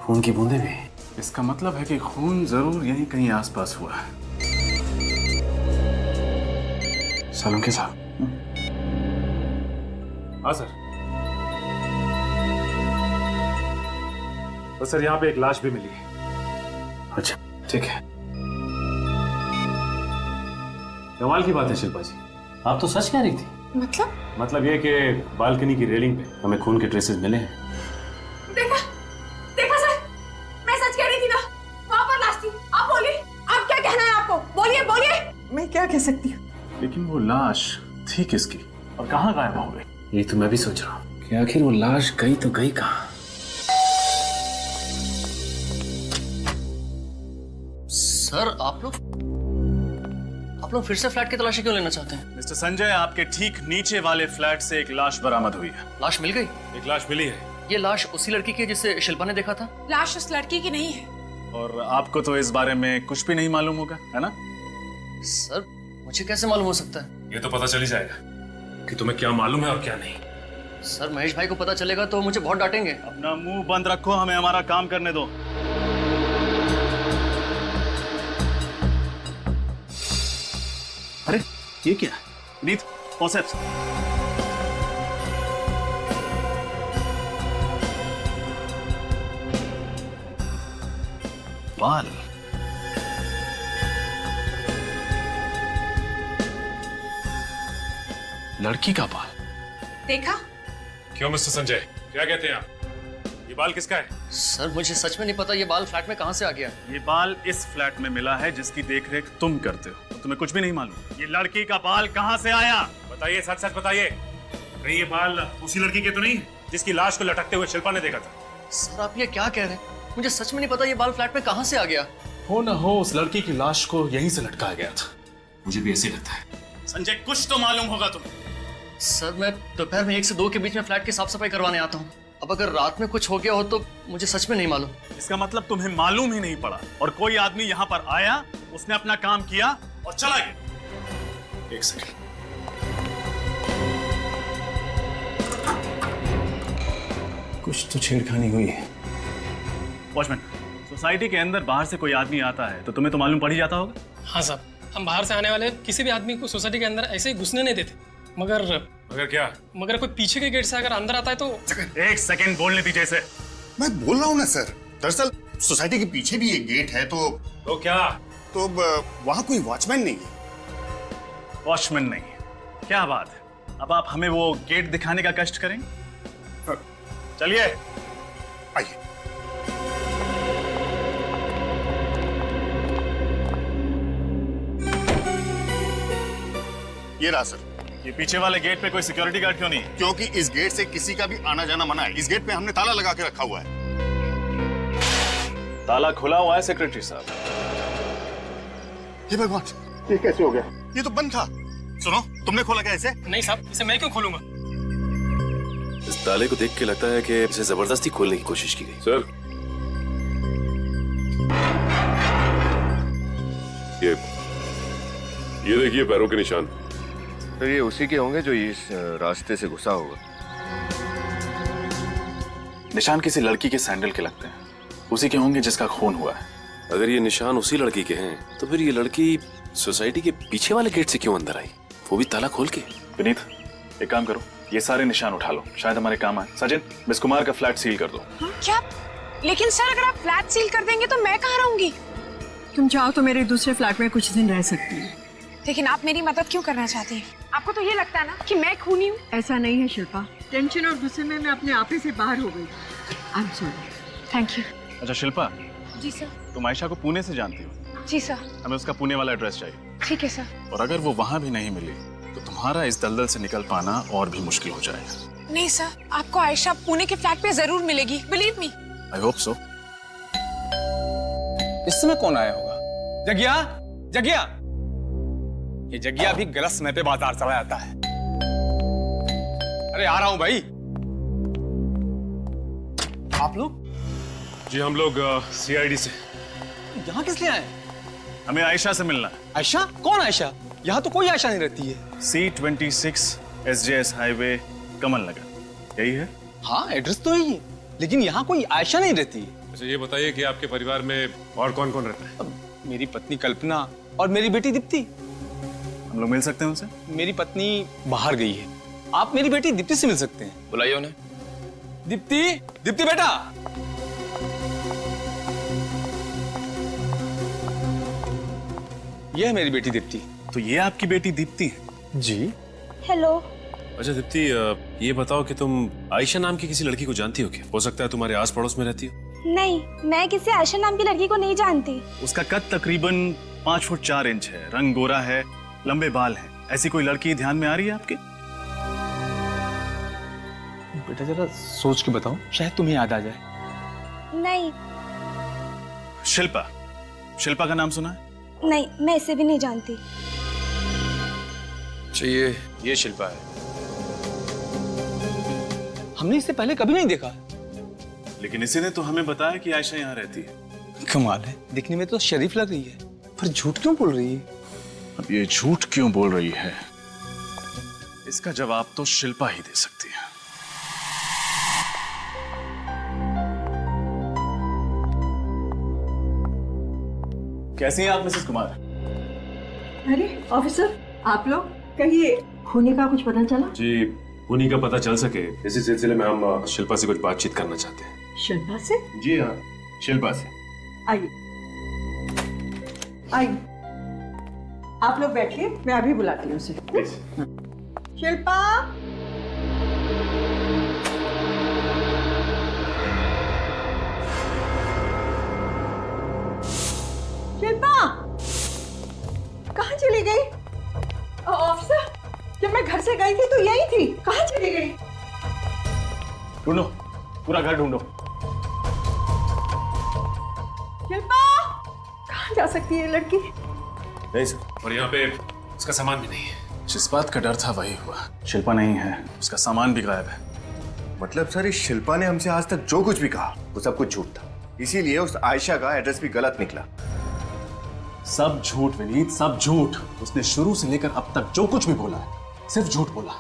[SPEAKER 15] खून की बूंदें भी, इसका मतलब है कि खून जरूर यहीं कहीं आसपास हुआ है। सोलंकी साहब।
[SPEAKER 8] हाँ सर। तो सर यहाँ पे एक लाश भी मिली है।
[SPEAKER 15] अच्छा, ठीक है।
[SPEAKER 8] कमाल की बात है शिल्पा जी, आप तो सच कह रही थी। मतलब ये कि बालकनी की रेलिंग पे हमें खून के ट्रेसेस मिले हैं।
[SPEAKER 14] देखा सर, मैं सच कह रही थी ना, वहाँ पर लाश थी। आप बोलिए, आप क्या कहना है आपको? बोलिए बोलिए।
[SPEAKER 10] मैं क्या कह सकती हूँ?
[SPEAKER 15] लेकिन वो लाश थी किसकी और कहाँ गायब हो गई? ये तो मैं भी सोच रहा हूँ कि आखिर वो लाश गई तो गई कहाँ?
[SPEAKER 12] सर आप लोग फिर से फ्लैट की तलाशी क्यों लेना चाहते हैं?
[SPEAKER 5] मिस्टर संजय, आपके ठीक नीचे वाले फ्लैट से एक लाश बरामद हुई है।
[SPEAKER 12] लाश मिल गई?
[SPEAKER 8] एक लाश मिली है।
[SPEAKER 12] ये लाश उसी लड़की की है जिसे शिल्पा ने देखा था?
[SPEAKER 14] लाश उस लड़की की नहीं है।
[SPEAKER 5] और आपको तो इस बारे में कुछ भी नहीं मालूम होगा, है ना?
[SPEAKER 12] सर मुझे कैसे मालूम हो सकता है?
[SPEAKER 8] ये तो पता चल ही जाएगा कि तुम्हें क्या मालूम है और क्या नहीं।
[SPEAKER 12] सर महेश भाई को पता चलेगा तो मुझे बहुत डांटेंगे।
[SPEAKER 5] अपना मुंह बंद रखो, हमें हमारा काम करने दो।
[SPEAKER 15] अरे ये क्या?
[SPEAKER 5] नीत, कॉन्सेप्ट।
[SPEAKER 15] बाल। लड़की का बाल।
[SPEAKER 14] देखा?
[SPEAKER 8] क्यों मिस्टर संजय, क्या कहते हैं आप? ये बाल किसका है?
[SPEAKER 12] सर मुझे सच में नहीं पता ये बाल फ्लैट में कहाँ से आ गया।
[SPEAKER 5] ये बाल इस फ्लैट में मिला है जिसकी देखरेख तुम करते हो, तो तुम्हें कुछ भी नहीं मालूम। ये लड़की का बाल कहाँ से आया?
[SPEAKER 8] बताइए, सच सच बताइए। कहीं ये बाल उसी लड़की के तो नहीं जिसकी लाश को लटकते हुए शिल्पा ने देखा था?
[SPEAKER 12] सर आप ये क्या कह रहे हैं? मुझे सच में नहीं पता ये बाल फ्लैट में कहाँ से आ गया।
[SPEAKER 15] हो ना हो, उस लड़की की लाश को यहीं से लटकाया गया था। मुझे भी ऐसे लगता है।
[SPEAKER 5] संजय, कुछ तो मालूम होगा तुम्हें।
[SPEAKER 12] सर मैं दोपहर में 1 से 2 के बीच में फ्लैट की साफ सफाई करवाने आता हूँ। अब अगर रात में कुछ हो गया हो तो मुझे सच में नहीं मालूम।
[SPEAKER 5] इसका मतलब तुम्हें मालूम ही नहीं पड़ा और कोई आदमी यहाँ पर आया, उसने अपना काम किया और चला गया।
[SPEAKER 15] एक सेकंड। कुछ तो छेड़खानी हुई है।
[SPEAKER 5] वॉचमैन, सोसाइटी के अंदर बाहर से कोई आदमी आता है तो तुम्हें तो मालूम पड़ ही जाता होगा।
[SPEAKER 16] हाँ साहब, हम बाहर से आने वाले किसी भी आदमी को सोसाइटी के अंदर ऐसे ही घुसने नहीं देते। मगर
[SPEAKER 8] क्या?
[SPEAKER 16] मगर कोई पीछे के गेट से अगर अंदर आता है तो।
[SPEAKER 5] एक सेकंड बोलने दीजिए इसे।
[SPEAKER 9] मैं बोल रहा हूँ ना सर, दरअसल सोसाइटी के पीछे भी एक गेट है तो
[SPEAKER 8] क्या?
[SPEAKER 9] तो वहाँ कोई वॉचमैन नहीं है।
[SPEAKER 5] वॉचमैन नहीं है? क्या बात है। अब आप हमें वो गेट दिखाने का कष्ट करेंगे? चलिए
[SPEAKER 9] आइए। ये रहा सर।
[SPEAKER 5] ये पीछे वाले गेट पे कोई सिक्योरिटी गार्ड क्यों नहीं?
[SPEAKER 9] क्योंकि इस गेट से किसी का भी आना जाना मना है। इस गेट पे हमने ताला लगा के रखा हुआ है।
[SPEAKER 15] ताला खुला हुआ है सेक्रेटरी साहब।
[SPEAKER 9] हे भगवान, ये कैसे हो गया? ये तो बंद था। सुनो, तुमने खोला क्या इसे?
[SPEAKER 16] नहीं साहब, इसे मैं क्यों खोलूंगा?
[SPEAKER 17] इस ताले को देख के लगता है कि इसे जबरदस्ती खोलने की कोशिश की गई।
[SPEAKER 18] सर, ये देखिए पैरों के निशान।
[SPEAKER 13] सर ये उसी के होंगे जो इस रास्ते से घुसा होगा।
[SPEAKER 15] निशान किसी लड़की के सैंडल के लगते हैं, उसी के होंगे जिसका खून हुआ है।
[SPEAKER 17] अगर ये निशान उसी लड़की के हैं तो फिर ये लड़की सोसाइटी के पीछे वाले गेट से क्यों अंदर आई? वो भी ताला खोल के।
[SPEAKER 15] विनीत, एक काम करो, ये सारे निशान उठा लो, शायद हमारे काम आए। सचिन, मिस कुमार का फ्लैट सील कर दो।
[SPEAKER 14] क्या? लेकिन सर अगर आप फ्लैट सील कर देंगे तो मैं कहाँ रहूंगी?
[SPEAKER 10] तुम चाहो तो मेरे दूसरे फ्लैट में कुछ दिन रह सकती है।
[SPEAKER 14] लेकिन आप मेरी मदद क्यों करना चाहती हैं? आपको तो ये लगता है ना कि मैं खूनी हूँ?
[SPEAKER 10] ऐसा नहीं है शिल्पा, टेंशन और गुस्से में मैं अपने आप ही से बाहर हो गई। I am sorry.
[SPEAKER 14] Thank you.
[SPEAKER 15] अच्छा शिल्पा,
[SPEAKER 14] जी सर।
[SPEAKER 15] तुम आयशा को पुणे से जानती हो?
[SPEAKER 14] जी सर।
[SPEAKER 15] हमें उसका पुणे वाला एड्रेस चाहिए।
[SPEAKER 14] ठीक है सर।
[SPEAKER 15] और अगर वो वहां भी नहीं मिली तो तुम्हारा इस दलदल से निकल पाना और भी मुश्किल हो जाएगा।
[SPEAKER 14] नहीं सर, आपको आयशा पुणे के फ्लैट पे जरूर मिलेगी, believe me.
[SPEAKER 15] I hope so.
[SPEAKER 11] इस समय कौन आया होगा? जगिया, जगिया, ये जगिया भी गलत समय पे बाजार चला जाता है। अरे आ रहा हूं भाई। आप लोग?
[SPEAKER 8] जी हम लोग सीआईडी से।
[SPEAKER 11] यहाँ किस लिए आए?
[SPEAKER 15] हमें आयशा से मिलना है।
[SPEAKER 11] आयशा? कौन आयशा? यहाँ तो कोई आयशा नहीं रहती है।
[SPEAKER 15] C26 SJS हाईवे, कमल नगर, यही है?
[SPEAKER 11] हाँ एड्रेस तो यही है, लेकिन यहाँ कोई आयशा नहीं रहती है।
[SPEAKER 8] अच्छा ये बताइए कि आपके परिवार में और कौन कौन रहता है?
[SPEAKER 11] मेरी पत्नी कल्पना और मेरी बेटी दीप्ति।
[SPEAKER 15] हम लोग मिल सकते हैं उनसे?
[SPEAKER 11] मेरी पत्नी बाहर गई है, आप मेरी बेटी दीप्ति से मिल सकते हैं।
[SPEAKER 6] बुलाइए उन्हें।
[SPEAKER 11] दीप्ति, दीप्ति बेटा। ये है मेरी बेटी दीप्ति।
[SPEAKER 15] तो ये आपकी बेटी दीप्ति है?
[SPEAKER 11] जी।
[SPEAKER 14] हेलो।
[SPEAKER 8] अच्छा दीप्ति, ये बताओ कि तुम आयशा नाम की किसी लड़की को जानती हो क्या? हो सकता है तुम्हारे आस पड़ोस में रहती हो।
[SPEAKER 14] नहीं, मैं किसी आयशा नाम की लड़की को नहीं जानती।
[SPEAKER 15] उसका कद तकरीबन 5 फुट 4 इंच है, रंग गोरा है, लंबे बाल हैं। ऐसी कोई लड़की ध्यान में आ रही है आपके?
[SPEAKER 11] बेटा जरा सोच के बताओ, शायद तुम्हें याद आ जाए।
[SPEAKER 14] नहीं।
[SPEAKER 15] शिल्पा, शिल्पा का नाम सुना है?
[SPEAKER 14] नहीं, मैं इसे भी नहीं जानती।
[SPEAKER 6] अच्छा ये शिल्पा है।
[SPEAKER 11] हमने इससे पहले कभी नहीं देखा।
[SPEAKER 15] लेकिन इसी ने तो हमें बताया कि आयशा यहाँ रहती है।
[SPEAKER 11] कमाल है, दिखने में तो शरीफ लग रही है, पर झूठ क्यों बोल रही है?
[SPEAKER 15] अब ये झूठ क्यों बोल रही है, इसका जवाब तो शिल्पा ही दे सकती है। कैसी हैं आप मिसेस कुमार?
[SPEAKER 10] अरे ऑफिसर, आप लोग कहिए, खूनी का कुछ पता चला?
[SPEAKER 8] जी उन्हीं का पता चल सके, इसी सिलसिले में हम शिल्पा से कुछ बातचीत करना चाहते हैं।
[SPEAKER 10] शिल्पा से?
[SPEAKER 15] जी हाँ, शिल्पा से।
[SPEAKER 10] आइए आइए, आप लोग बैठिए, मैं अभी बुलाती हूँ उसे। शिल्पा, शिल्पा कहाँ चली गई? ऑफिसर, जब मैं घर से गई थी तो यही थी, कहाँ चली गई?
[SPEAKER 15] ढूंढो, पूरा घर ढूंढो।
[SPEAKER 10] शिल्पा, कहाँ जा सकती है लड़की?
[SPEAKER 15] नहीं सर।
[SPEAKER 8] और यहाँ पे उसका सामान भी नहीं है।
[SPEAKER 15] जिस बात का डर था वही हुआ, शिल्पा नहीं है, उसका सामान भी गायब है।
[SPEAKER 13] मतलब सर इस शिल्पा ने हमसे आज तक जो कुछ भी कहा वो सब कुछ झूठ था, इसीलिए उस आयशा का एड्रेस भी गलत निकला।
[SPEAKER 15] सब झूठ विनीत, सब झूठ। उसने शुरू से लेकर अब तक जो कुछ भी बोला है सिर्फ झूठ बोला।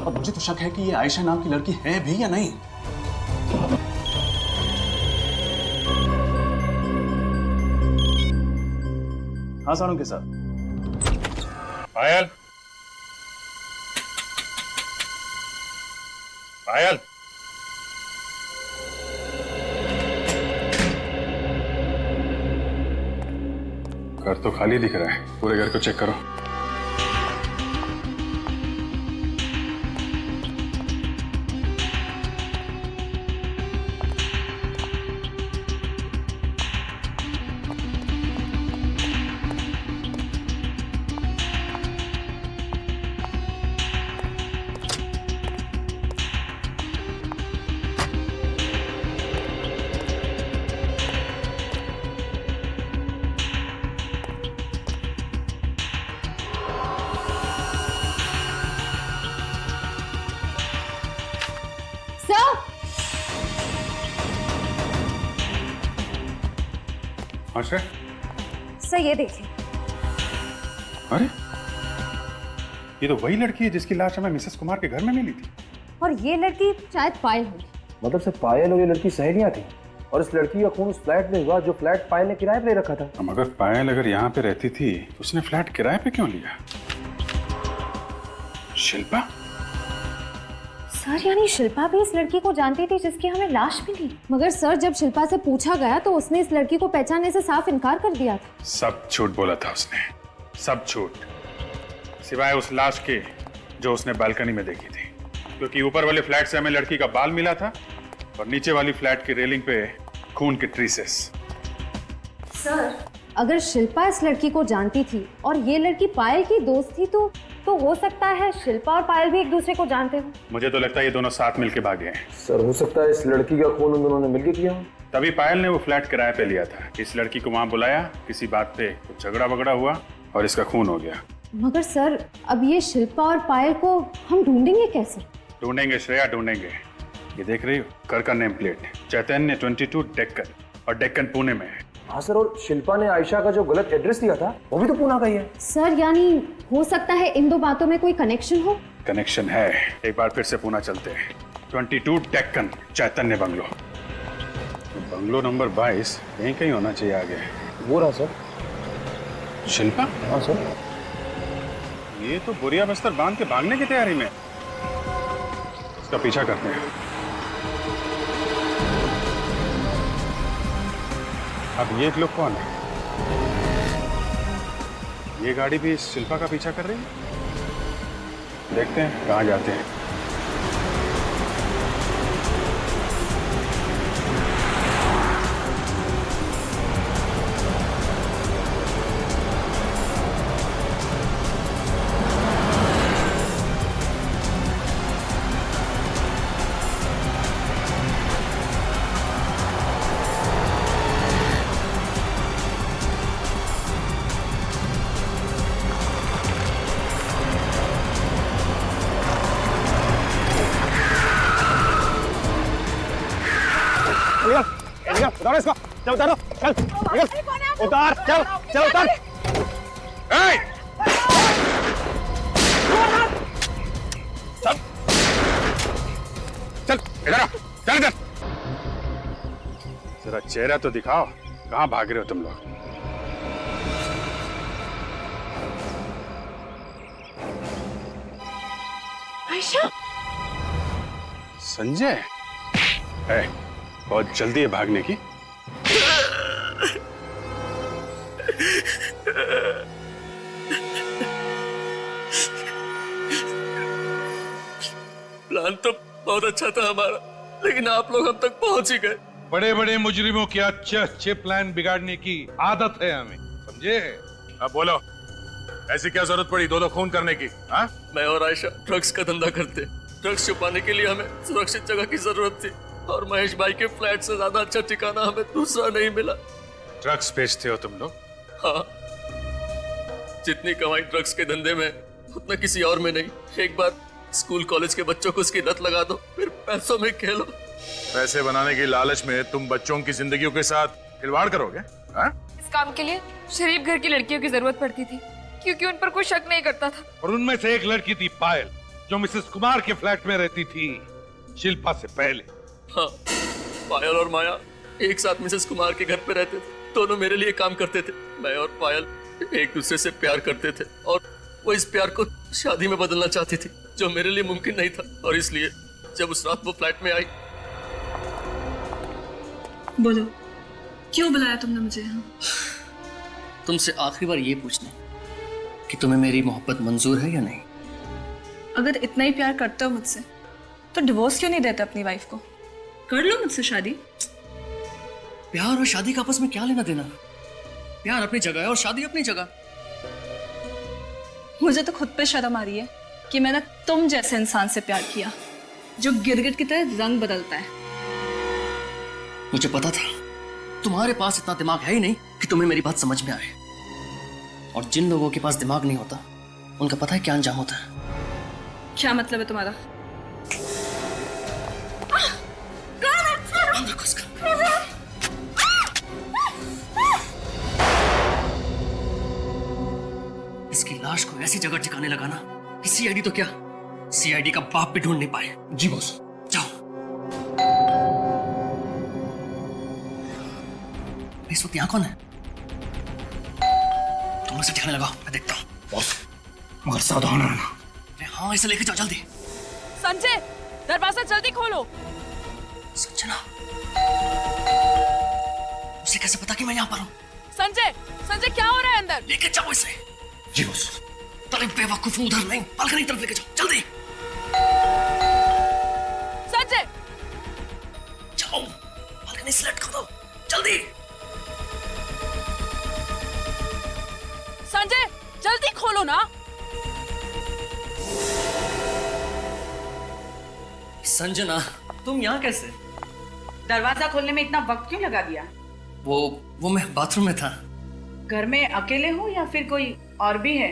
[SPEAKER 15] अब मुझे तो शक है कि ये आयशा नाम की लड़की है भी या नहीं। हाँ सानू के साथ।
[SPEAKER 8] पायल, पायल,
[SPEAKER 5] घर तो खाली दिख रहा है, पूरे घर को चेक करो।
[SPEAKER 7] सर ये देखिए।
[SPEAKER 5] अरे ये तो वही लड़की है जिसकी लाश हमें मिसेस कुमार के घर में मिली थी।
[SPEAKER 7] और ये लड़की शायद पायल होगी।
[SPEAKER 18] मतलब सिर्फ पायल और ये लड़की सहेलियां थी, और इस लड़की का खून उस फ्लैट में हुआ जो फ्लैट पायल ने किराए पे रखा था।
[SPEAKER 5] मगर पायल अगर यहाँ पे रहती थी उसने फ्लैट किराए पे क्यों लिया? शिल्पा?
[SPEAKER 19] सर यानी शिल्पा भी इस लड़की को जानती थी जिसकी हमें लाश मिली? मगर सर जब शिल्पा से पूछा गया तो उसने इस लड़की को पहचानने से साफ इनकार कर दिया था।
[SPEAKER 5] सब झूठ बोला था उसने, सब झूठ, सिवाय उस लाश के जो उसने बालकनी में देखी थी। क्योंकि ऊपर वाले फ्लैट से हमें लड़की का बाल मिला था और नीचे वाली फ्लैट की रेलिंग पे खून के ट्रेसेस।
[SPEAKER 19] सर अगर शिल्पा इस लड़की को जानती थी और ये लड़की पायल की दोस्त थी तो हो सकता है शिल्पा और पायल भी एक दूसरे को जानते हो।
[SPEAKER 5] मुझे तो लगता है ये दोनों साथ मिलके भागे हैं।
[SPEAKER 18] सर हो सकता है इस लड़की का खून उन दोनों ने मिलकर किया हो।
[SPEAKER 5] तभी पायल ने वो फ्लैट किराए पे लिया था। इस लड़की को वहां बुलाया, किसी बात पे कुछ झगड़ा वगड़ा हुआ और इसका खून हो गया।
[SPEAKER 19] मगर सर अब ये शिल्पा और पायल को हम ढूंढेंगे कैसे?
[SPEAKER 5] ढूंढेंगे श्रेया, ढूंढेंगे। ये देख रही हो कर का नेम प्लेट, चैतन्य 22 डेक्कन, और डेक्कन पुणे में है।
[SPEAKER 18] हाँ सर, और शिल्पा ने आयशा का जो गलत एड्रेस दिया था वो भी तो पूना का ही है।
[SPEAKER 19] सर यानी हो सकता है इन दो बातों में कोई कनेक्शन हो।
[SPEAKER 5] कनेक्शन है। एक बार फिर से पूना चलते हैं। 22 डेक्कन, चैतन्य बंगलो, बंगलो नंबर 22 यहीं कहीं होना चाहिए आगे।
[SPEAKER 18] वो रहा सर।
[SPEAKER 5] शिल्पा?
[SPEAKER 18] हाँ सर।
[SPEAKER 5] ये तो बोरिया बस्तर बांध के भागने की तैयारी में। इसका पीछा करते हैं। अब ये लोग कौन है? ये गाड़ी भी शिल्पा का पीछा कर रही है। देखते हैं कहाँ जाते हैं।
[SPEAKER 9] उतारो इसको, चल उतारो, चल निकल, उतार, चल चल उतार। चल चल इधर, चल इधर।
[SPEAKER 5] जरा चेहरा तो दिखाओ, कहाँ भाग रहे हो तुम लोग?
[SPEAKER 14] आयशा।
[SPEAKER 5] संजय, बहुत जल्दी है भागने की।
[SPEAKER 12] प्लान तो बहुत अच्छा था हमारा, लेकिन आप लोग हम तक पहुंच ही गए।
[SPEAKER 1] बड़े बड़े मुजरिमों के अच्छे अच्छे प्लान बिगाड़ने की आदत है हमें, समझे?
[SPEAKER 5] अब बोलो, ऐसी क्या जरूरत पड़ी दो खून करने की? हाँ?
[SPEAKER 12] मैं और आयशा ड्रग्स का धंधा करते। ड्रग्स छुपाने के लिए हमें सुरक्षित जगह की जरूरत थी और महेश भाई के फ्लैट से ज्यादा अच्छा ठिकाना हमें दूसरा नहीं मिला।
[SPEAKER 5] ड्रग्स बेचते हो तुम लोग?
[SPEAKER 12] हाँ, जितनी कमाई ड्रग्स के धंधे में उतना किसी और में नहीं। एक बार स्कूल कॉलेज के बच्चों को उसकी लत लगा दो, फिर पैसों में खेलो।
[SPEAKER 5] पैसे बनाने की लालच में तुम बच्चों की जिंदगियों के साथ खिलवाड़ करोगे? हाँ?
[SPEAKER 7] इस काम के लिए शरीफ घर की लड़कियों की जरूरत पड़ती थी, क्योंकि उन पर कोई शक नहीं करता था।
[SPEAKER 1] और उनमें से एक लड़की थी पायल, जो मिसेस कुमार के फ्लैट में रहती थी शिल्पा से पहले।
[SPEAKER 12] हाँ, पायल और माया एक साथ मिसेस कुमार के घर पे रहते थे। दोनों मेरे लिए काम करते थे। मैं और पायल एक दूसरे से प्यार करते थे और वो इस प्यार को शादी में बदलना चाहती थी, जो मेरे लिए मुमकिन नहीं था। और इसलिए जब उस रात वो फ्लैट में आई।
[SPEAKER 20] बोलो, क्यों बुलाया तुमने मुझे यहाँ?
[SPEAKER 12] तुमसे आखिरी बार ये पूछने कि तुम्हें मेरी मोहब्बत मंजूर है या नहीं।
[SPEAKER 20] अगर इतना ही प्यार करते हो मुझसे तो डिवोर्स क्यों नहीं देते अपनी वाइफ को? कर लो मुझसे शादी।
[SPEAKER 12] प्यार और शादी का आपस में क्या लेना देना? प्यार अपनी जगह है और शादी अपनी जगह।
[SPEAKER 20] मुझे तो खुद पे शर्म आ रही है कि मैंने तुम जैसे इंसान से प्यार किया, जो गिरगिट की तरह रंग बदलता है।
[SPEAKER 12] मुझे पता था तुम्हारे पास इतना दिमाग है ही नहीं कि तुम्हें मेरी बात समझ में आए। और जिन लोगों के पास दिमाग नहीं होता, उनका पता है क्या अंजाम होता है।
[SPEAKER 20] क्या मतलब है तुम्हारा?
[SPEAKER 12] इसकी लाश को ऐसी जगह ठिकाने लगाना कि सीआईडी तो क्या, सीआईडी का बाप भी ढूंढ नहीं पाए। जी बॉस, जाओ। इस वक्त यहाँ कौन है? तुम उसे ठिकाने लगाओ, मैं देखता हूँ। बॉस, मगर सावधान रहना। हाँ इसे लेके जाओ जल्दी।
[SPEAKER 3] संजय, दरवाजा जल्दी खोलो।
[SPEAKER 12] संजना, उसे कैसे पता कि मैं यहाँ पर हूँ?
[SPEAKER 3] संजय, संजय क्या हो रहा है अंदर?
[SPEAKER 12] लेके जाओ इसे। जी बॉस। अरे बेवकूफ हूँ, उधर नहीं, बालकनी तरफ लेके जाओ जल्दी।
[SPEAKER 3] संजय,
[SPEAKER 12] जाओ, बालकनी सेलेक्ट कर दो जल्दी।
[SPEAKER 3] संजय, जल्दी खोलो ना।
[SPEAKER 12] संजना, तुम यहाँ कैसे?
[SPEAKER 21] दरवाजा खोलने में इतना वक्त क्यों लगा दिया?
[SPEAKER 12] वो मैं बाथरूम में था।
[SPEAKER 21] घर में अकेले हो या फिर कोई और भी है?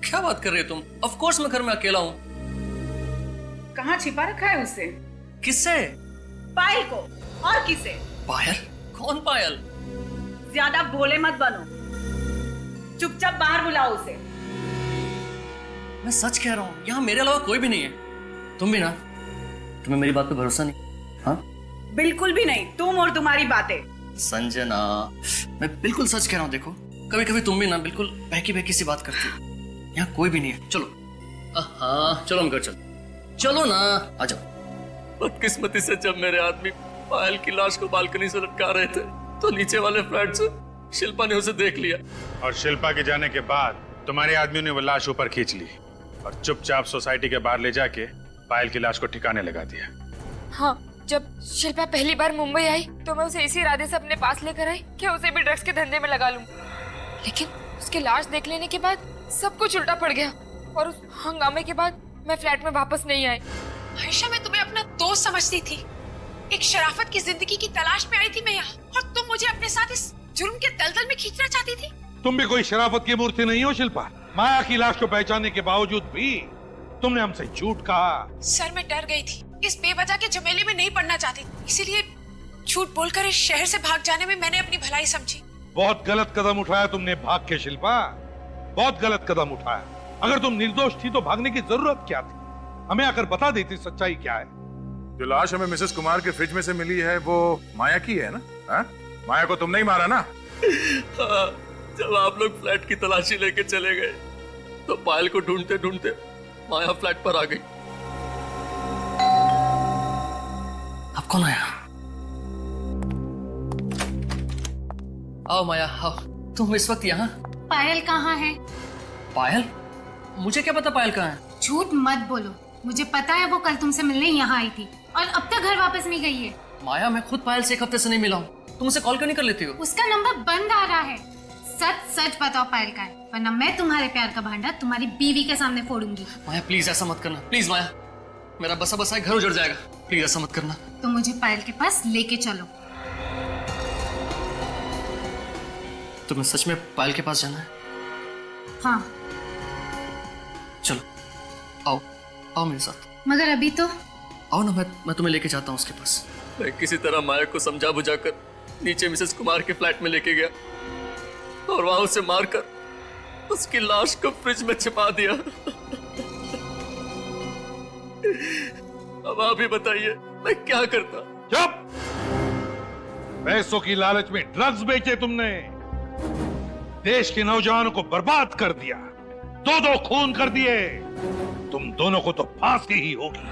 [SPEAKER 12] क्या बात कर रहे हो तुम? ऑफ कोर्स मैं घर में अकेला हूँ।
[SPEAKER 21] कहाँ छिपा रखा है उसे?
[SPEAKER 12] किससे?
[SPEAKER 21] पायल को। और किसे?
[SPEAKER 12] पायल? कौन पायल?
[SPEAKER 21] ज्यादा भोले मत बनो, चुपचाप बाहर बुलाओ उसे।
[SPEAKER 12] मैं सच कह रहा हूँ, यहाँ मेरे अलावा कोई भी नहीं है। तुम भी ना? तुम्हें मेरी बात पे भरोसा नहीं? हाँ?
[SPEAKER 21] बिल्कुल भी नहीं, तुम और तुम्हारी बातें।
[SPEAKER 12] संजना, मैं बिल्कुल सच कह रहा हूँ। देखो, कभी कभी तुम भी ना बिल्कुल बहकी बहकी सी बात करती हो। यहाँ कोई भी नहीं है, चलो। हाँ चलो हम घर चलो। चलो ना, आ जाओ।
[SPEAKER 17] बदकिस्मती से जब मेरे आदमी पायल की लाश को बालकनी से लटका रहे थे तो नीचे वाले फ्लैट से शिल्पा ने उसे देख लिया।
[SPEAKER 5] और शिल्पा के जाने के बाद तुम्हारे आदमियों ने वो लाश ऊपर खींच ली और चुपचाप सोसाइटी के बाहर ले जाके पायल की लाश को ठिकाने लगा दिया।
[SPEAKER 7] हाँ, जब शिल्पा पहली बार मुंबई आई तो मैं उसे इसी इरादे से अपने पास लेकर आई कि उसे भी ड्रग्स के धंधे में लगा लूं। लेकिन उसकी लाश देख लेने के बाद सब कुछ उल्टा पड़ गया और उस हंगामे के बाद मैं फ्लैट में वापस नहीं आई।
[SPEAKER 14] आयशा, मैं तुम्हें अपना दोस्त समझती थी। एक शराफत की जिंदगी की तलाश में आई थी मैं यहाँ, और तुम मुझे अपने साथ इस जुर्म के दलदल में खींचना चाहती थी।
[SPEAKER 1] तुम भी कोई शराफत की मूर्ति नहीं हो शिल्पा। माया की लाश को पहचानने के बावजूद भी तुमने हमसे झूठ कहा।
[SPEAKER 14] सर, मैं डर गई थी, इस बेवजह के झमेले में नहीं पड़ना चाहती, इसीलिए झूठ बोलकर इस शहर से भाग जाने में मैंने अपनी भलाई समझी।
[SPEAKER 1] बहुत गलत कदम उठाया तुमने भाग के शिल्पा, बहुत गलत कदम उठाया। अगर तुम निर्दोष थी तो भागने की जरूरत क्या थी? हमें आकर बता देती सच्चाई क्या है।
[SPEAKER 5] जो लाश हमें मिसेस कुमार के फ्रिज में से मिली है वो माया की है ना? हा? माया को तुमने ही मारा ना?
[SPEAKER 17] हाँ, जब आप लोग फ्लैट की तलाशी लेके चले गए तो पायल को ढूंढते ढूंढते माया फ्लैट पर आ गई।
[SPEAKER 12] अब कौन आया? आओ माया, आओ। तुम इस वक्त यहाँ?
[SPEAKER 19] पायल कहाँ है?
[SPEAKER 12] पायल? मुझे क्या पता पायल कहाँ है?
[SPEAKER 19] झूठ मत बोलो, मुझे पता है वो कल तुमसे मिलने यहाँ आई थी और अब तक घर वापस नहीं गई है।
[SPEAKER 12] माया, मैं खुद पायल से एक हफ्ते से नहीं मिला हूँ। तुम उसे कॉल क्यों नहीं कर लेती हो?
[SPEAKER 19] उसका नंबर बंद आ रहा है। सच सच बताओ पायल का है, वरना मैं तुम्हारे प्यार का भांडा तुम्हारी बीवी के सामने फोड़ूंगी।
[SPEAKER 12] माया प्लीज ऐसा मत करना, प्लीज माया। मेरा बसा बसा घर उजड़ जाएगा, प्लीज ऐसा मत करना।
[SPEAKER 19] तो मुझे पायल के पास लेके चलो।
[SPEAKER 12] तुम्हें सच में पायल के पास जाना है?
[SPEAKER 19] हाँ।
[SPEAKER 12] चलो, आओ आओ मेरे साथ।
[SPEAKER 19] मगर अभी तो
[SPEAKER 12] आओ ना, मैं तुम्हें लेके जाता हूँ उसके पास।
[SPEAKER 17] मैं किसी तरह माया को समझा बुझाकर नीचे मिसेस कुमार के फ्लैट में लेके गया और वहां उसे मारकर उसकी लाश को फ्रिज में छिपा दिया। अब आप ही बताइए मैं क्या करता?
[SPEAKER 1] चुप! पैसों की लालच में ड्रग्स बेचे तुमने, देश के नौजवानों को बर्बाद कर दिया, दो खून कर दिए। तुम दोनों को तो फांसी ही होगी।